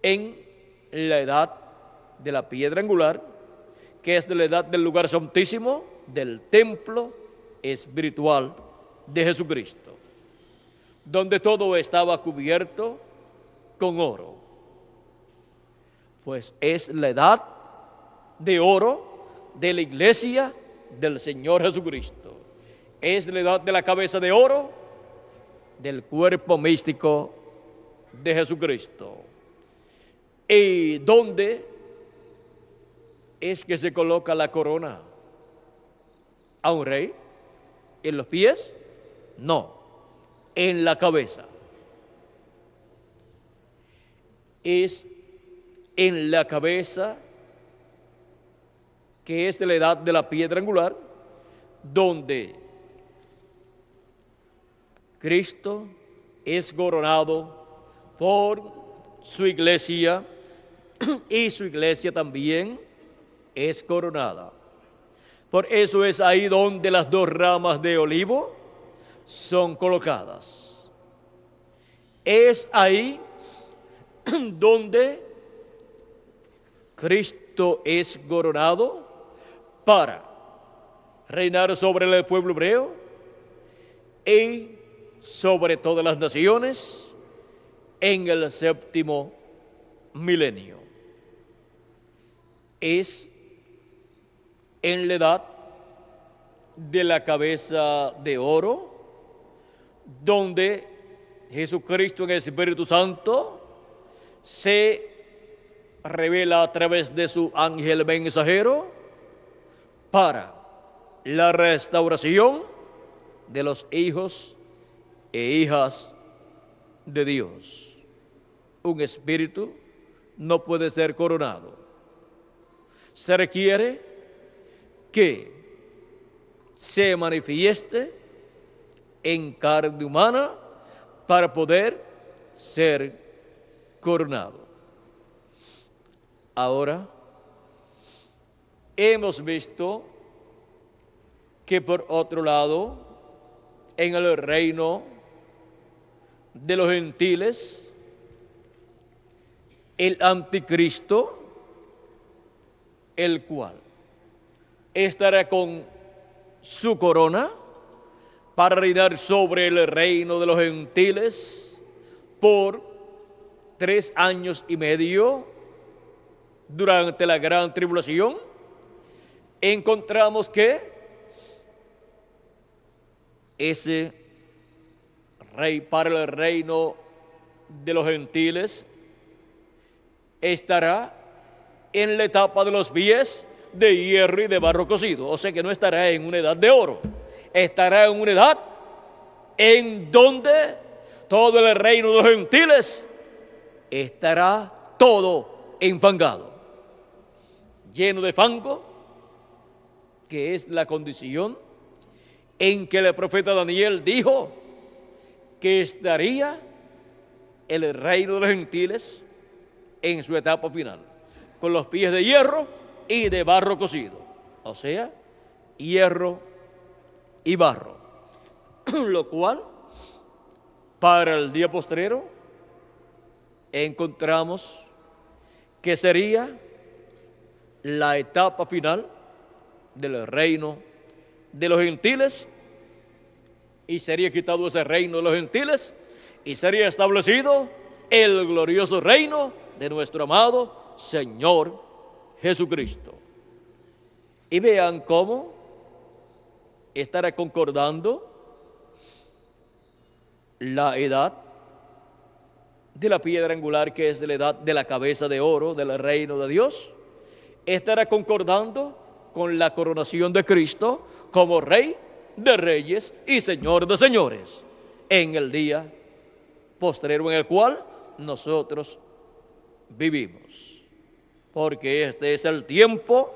en la edad de la piedra angular, que es de la edad del lugar santísimo del templo espiritual de Jesucristo, donde todo estaba cubierto con oro. Pues es la edad de oro de la iglesia del Señor Jesucristo. Es la edad de la cabeza de oro del cuerpo místico de Jesucristo. ¿Y dónde es que se coloca la corona? ¿A un rey? ¿En los pies? No, en la cabeza. Es en la cabeza, que es de la edad de la piedra angular, donde Cristo es coronado por su iglesia, y su iglesia también es coronada. Por eso es ahí donde las dos ramas de olivo son colocadas. Es ahí donde Cristo es coronado para reinar sobre el pueblo hebreo y sobre todas las naciones en el séptimo milenio. Es en la edad de la cabeza de oro, donde Jesucristo en el Espíritu Santo se revela a través de su ángel mensajero para la restauración de los hijos e hijas de Dios. Un espíritu no puede ser coronado. Se requiere que se manifieste en carne humana para poder ser coronado. Ahora, hemos visto que por otro lado, en el reino de los gentiles, el anticristo, el cual estará con su corona para reinar sobre el reino de los gentiles por 3 años y medio durante la gran tribulación. Encontramos que ese rey para el reino de los gentiles estará en la etapa de los pies de hierro y de barro cocido. O sea que no estará en una edad de oro, estará en una edad en donde todo el reino de los gentiles estará todo enfangado, lleno de fango, que es la condición en que el profeta Daniel dijo que estaría el reino de los gentiles en su etapa final, con los pies de hierro y de barro cocido, o sea, hierro y barro, lo cual para el día postrero encontramos que sería la etapa final del reino de los gentiles, y sería quitado ese reino de los gentiles y sería establecido el glorioso reino de nuestro amado Señor Jesucristo. Y vean cómo estará concordando la edad de la piedra angular, que es de la edad de la cabeza de oro del reino de Dios, estará concordando con la coronación de Cristo como Rey de reyes y Señor de señores en el día postrero en el cual nosotros vivimos. Porque este es el tiempo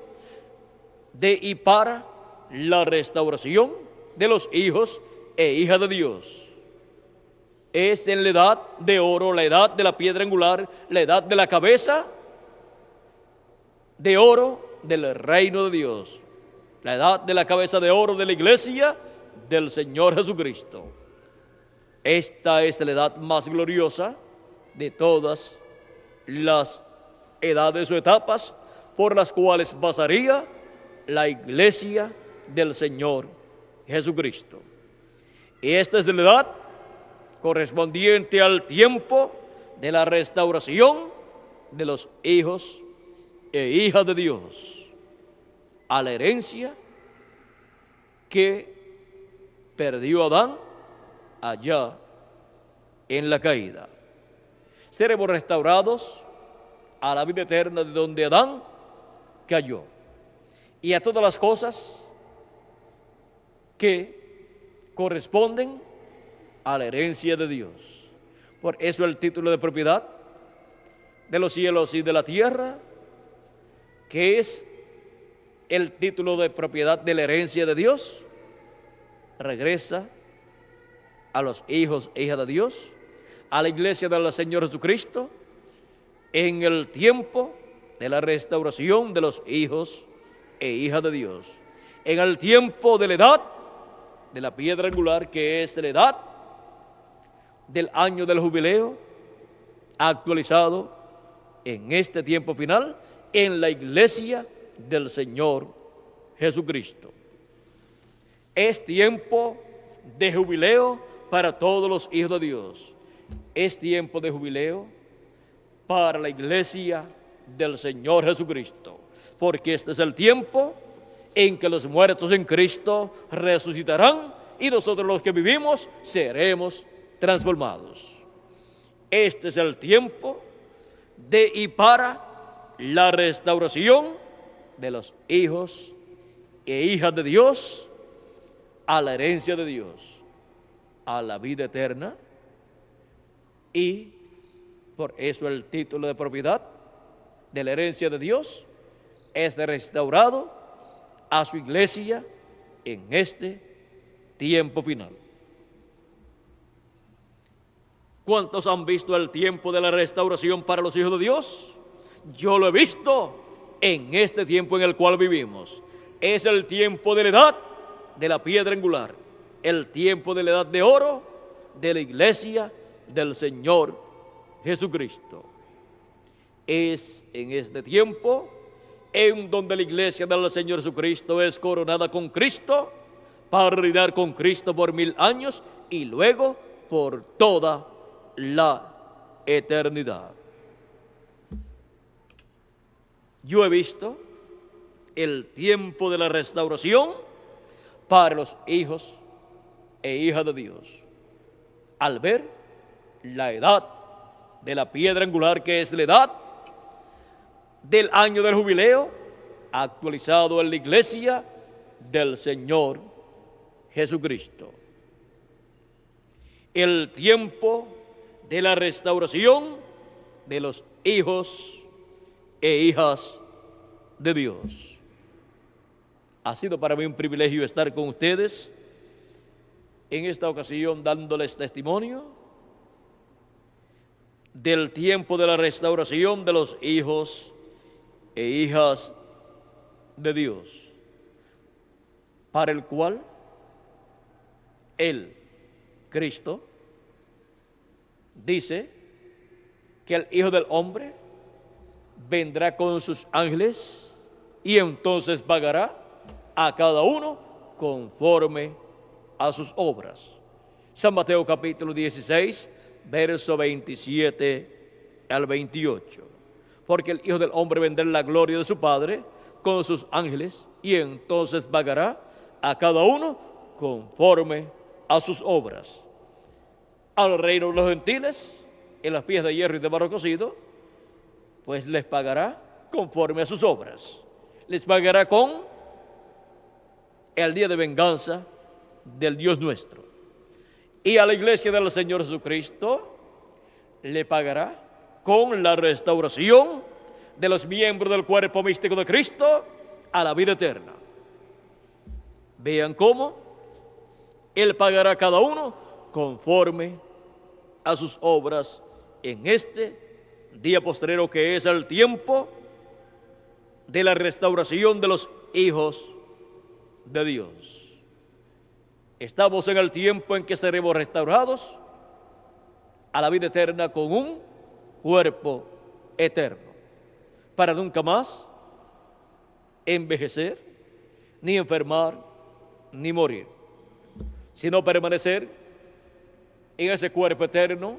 de y para la restauración de los hijos e hijas de Dios. Es en la edad de oro, la edad de la piedra angular, la edad de la cabeza de oro del reino de Dios, la edad de la cabeza de oro de la iglesia del Señor Jesucristo. Esta es la edad más gloriosa de todas las edades o etapas por las cuales pasaría la iglesia del Señor Jesucristo. Y esta es la edad correspondiente al tiempo de la restauración de los hijos e hijas de Dios, a la herencia que perdió Adán allá en la caída. Seremos restaurados a la vida eterna de donde Adán cayó y a todas las cosas que corresponden a la herencia de Dios. Por eso el título de propiedad de los cielos y de la tierra, que es el título de propiedad de la herencia de Dios, regresa a los hijos e hijas de Dios, a la iglesia del Señor Jesucristo, en el tiempo de la restauración de los hijos e hijas de Dios, en el tiempo de la edad de la piedra angular, que es la edad del año del jubileo, actualizado en este tiempo final en la iglesia del Señor Jesucristo. Es tiempo de jubileo para todos los hijos de Dios. Es tiempo de jubileo para la iglesia del Señor Jesucristo, porque este es el tiempo en que los muertos en Cristo resucitarán y nosotros los que vivimos seremos transformados. Este es el tiempo de y para la restauración de los hijos e hijas de Dios a la herencia de Dios, a la vida eterna, y por eso el título de propiedad de la herencia de Dios es restaurado a su iglesia en este tiempo final. ¿Cuántos han visto el tiempo de la restauración para los hijos de Dios? Yo lo he visto en este tiempo en el cual vivimos. Es el tiempo de la edad de la piedra angular, el tiempo de la edad de oro de la iglesia del Señor Jesucristo. Es en este tiempo en donde la iglesia del Señor Jesucristo es coronada con Cristo para reinar con Cristo por 1000 años y luego por toda la eternidad. Yo he visto el tiempo de la restauración para los hijos e hijas de Dios, al ver la edad de la piedra angular, que es la edad del año del jubileo, actualizado en la iglesia del Señor Jesucristo. El tiempo de la restauración de los hijos e hijas de Dios. Ha sido para mí un privilegio estar con ustedes en esta ocasión dándoles testimonio del tiempo de la restauración de los hijos e hijas de Dios, para el cual Él, Cristo, dice que el Hijo del Hombre vendrá con sus ángeles y entonces pagará a cada uno conforme a sus obras. San Mateo capítulo 16, verso 27 al 28. Porque el Hijo del Hombre vendrá en la gloria de su Padre con sus ángeles y entonces pagará a cada uno conforme a sus obras. Al reino de los gentiles, en las piezas de hierro y de barro cocido, pues les pagará conforme a sus obras. Les pagará con el día de venganza del Dios nuestro. Y a la iglesia del Señor Jesucristo le pagará con la restauración de los miembros del cuerpo místico de Cristo a la vida eterna. Vean cómo Él pagará a cada uno conforme a sus obras en este día postrero, que es el tiempo de la restauración de los hijos de Dios. Estamos en el tiempo en que seremos restaurados a la vida eterna con un cuerpo eterno, para nunca más envejecer, ni enfermar, ni morir, sino permanecer en ese cuerpo eterno,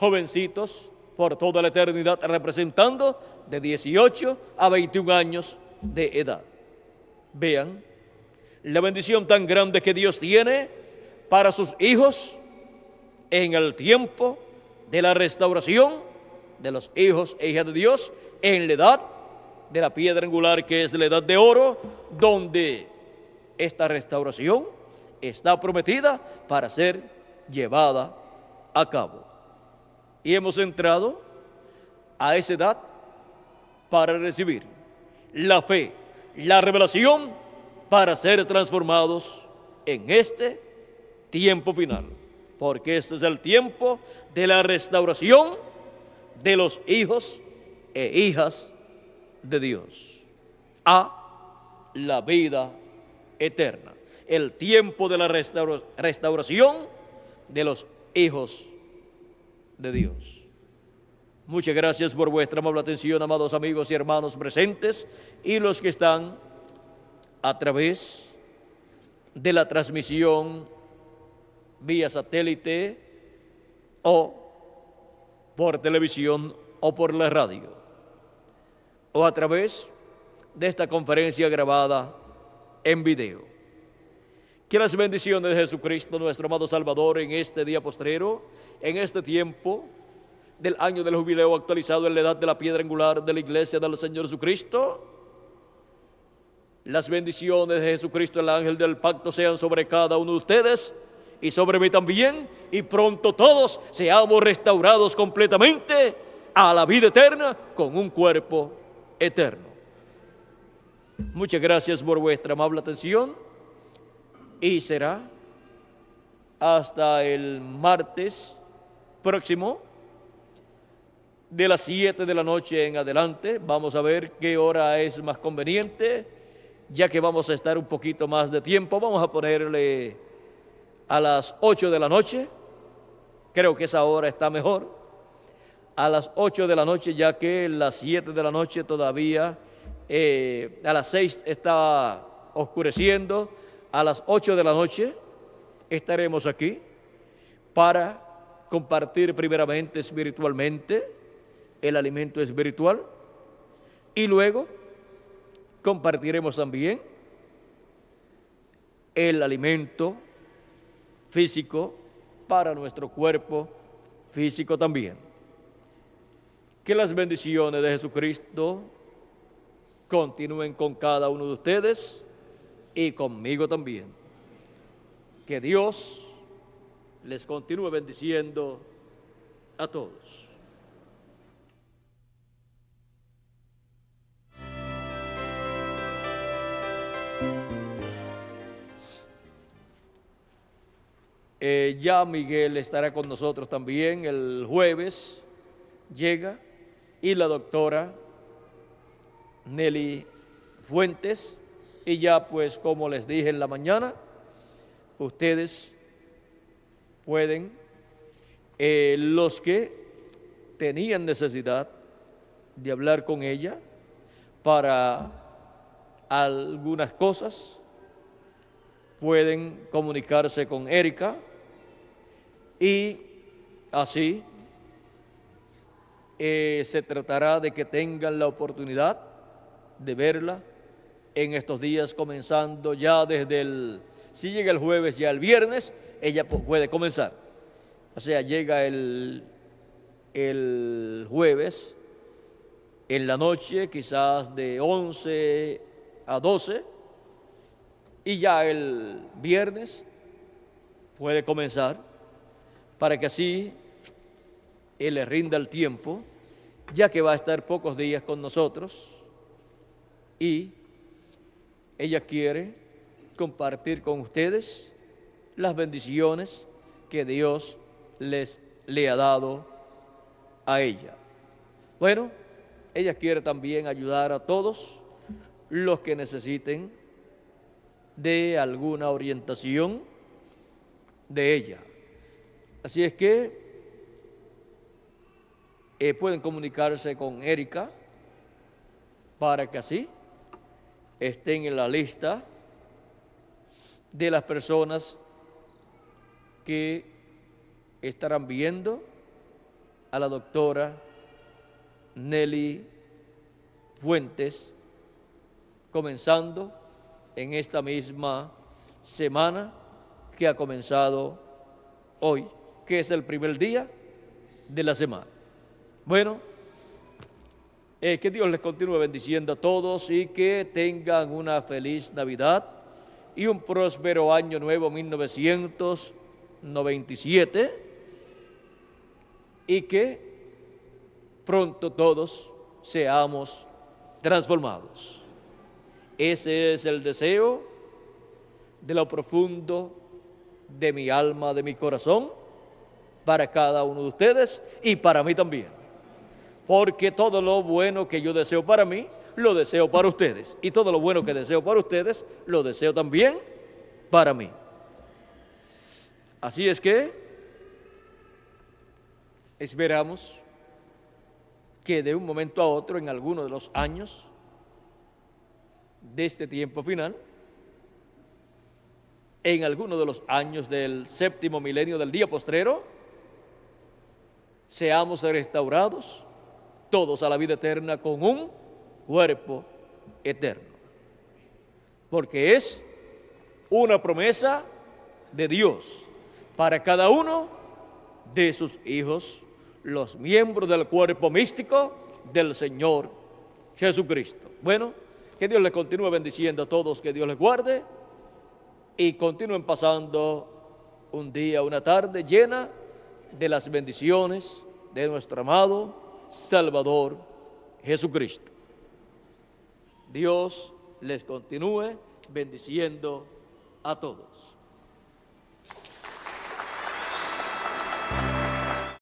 jovencitos, por toda la eternidad, representando de 18 a 21 años de edad. Vean la bendición tan grande que Dios tiene para sus hijos en el tiempo de la restauración de los hijos e hijas de Dios, en la edad de la piedra angular, que es la edad de oro, donde esta restauración está prometida para ser llevada a cabo. Y hemos entrado a esa edad para recibir la fe, la revelación, para ser transformados en este tiempo final, porque este es el tiempo de la restauración de los hijos e hijas de Dios a la vida eterna, el tiempo de la restauración de los hijos de Dios. Muchas gracias por vuestra amable atención, amados amigos y hermanos presentes, y los que están a través de la transmisión vía satélite o por televisión o por la radio, o a través de esta conferencia grabada en video. Que las bendiciones de Jesucristo, nuestro amado Salvador, en este día postrero, en este tiempo del año del jubileo actualizado en la edad de la piedra angular de la iglesia del Señor Jesucristo, las bendiciones de Jesucristo, el ángel del pacto, sean sobre cada uno de ustedes y sobre mí también, y pronto todos seamos restaurados completamente a la vida eterna con un cuerpo eterno. Muchas gracias por vuestra amable atención, y será hasta el martes próximo de las 7 de la noche en adelante. Vamos a ver qué hora es más conveniente, ya que vamos a estar un poquito más de tiempo. Vamos a ponerle a las 8 de la noche, creo que esa hora está mejor, a las 8 de la noche, ya que las 7 de la noche todavía, a las 6 está oscureciendo. A las 8 de la noche estaremos aquí para compartir primeramente espiritualmente el alimento espiritual, y luego compartiremos también el alimento físico para nuestro cuerpo físico también. Que las bendiciones de Jesucristo continúen con cada uno de ustedes y conmigo también. Que Dios les continúe bendiciendo a todos. Ya Miguel estará con nosotros también el jueves, llega, y la doctora Nelly Fuentes. Y ya pues, como les dije en la mañana, ustedes pueden, los que tenían necesidad de hablar con ella para algunas cosas, pueden comunicarse con Erika, y así se tratará de que tengan la oportunidad de verla en estos días, comenzando ya desde si llega el jueves, ya el viernes ella puede comenzar. O sea, llega el jueves en la noche, quizás de 11 a 12, y ya el viernes puede comenzar, para que así él le rinda el tiempo, ya que va a estar pocos días con nosotros, y ella quiere compartir con ustedes las bendiciones que Dios le ha dado a ella. Bueno, ella quiere también ayudar a todos los que necesiten de alguna orientación de ella. Así es que pueden comunicarse con Erika para que así estén en la lista de las personas que estarán viendo a la doctora Nelly Fuentes, comenzando en esta misma semana que ha comenzado hoy, que es el primer día de la semana. Bueno, que Dios les continúe bendiciendo a todos y que tengan una feliz Navidad y un próspero año nuevo 1997, y que pronto todos seamos transformados. Ese es el deseo de lo profundo de mi alma, de mi corazón, para cada uno de ustedes y para mí también. Porque todo lo bueno que yo deseo para mí, lo deseo para ustedes. Y todo lo bueno que deseo para ustedes, lo deseo también para mí. Así es que esperamos que de un momento a otro, en alguno de los años de este tiempo final, en alguno de los años del séptimo milenio del día postrero, seamos restaurados todos a la vida eterna con un cuerpo eterno. Porque es una promesa de Dios para cada uno de sus hijos, los miembros del cuerpo místico del Señor Jesucristo. Bueno, que Dios les continúe bendiciendo a todos, que Dios les guarde y continúen pasando un día, una tarde llena de las bendiciones de nuestro amado Salvador Jesucristo. Dios les continúe bendiciendo a todos.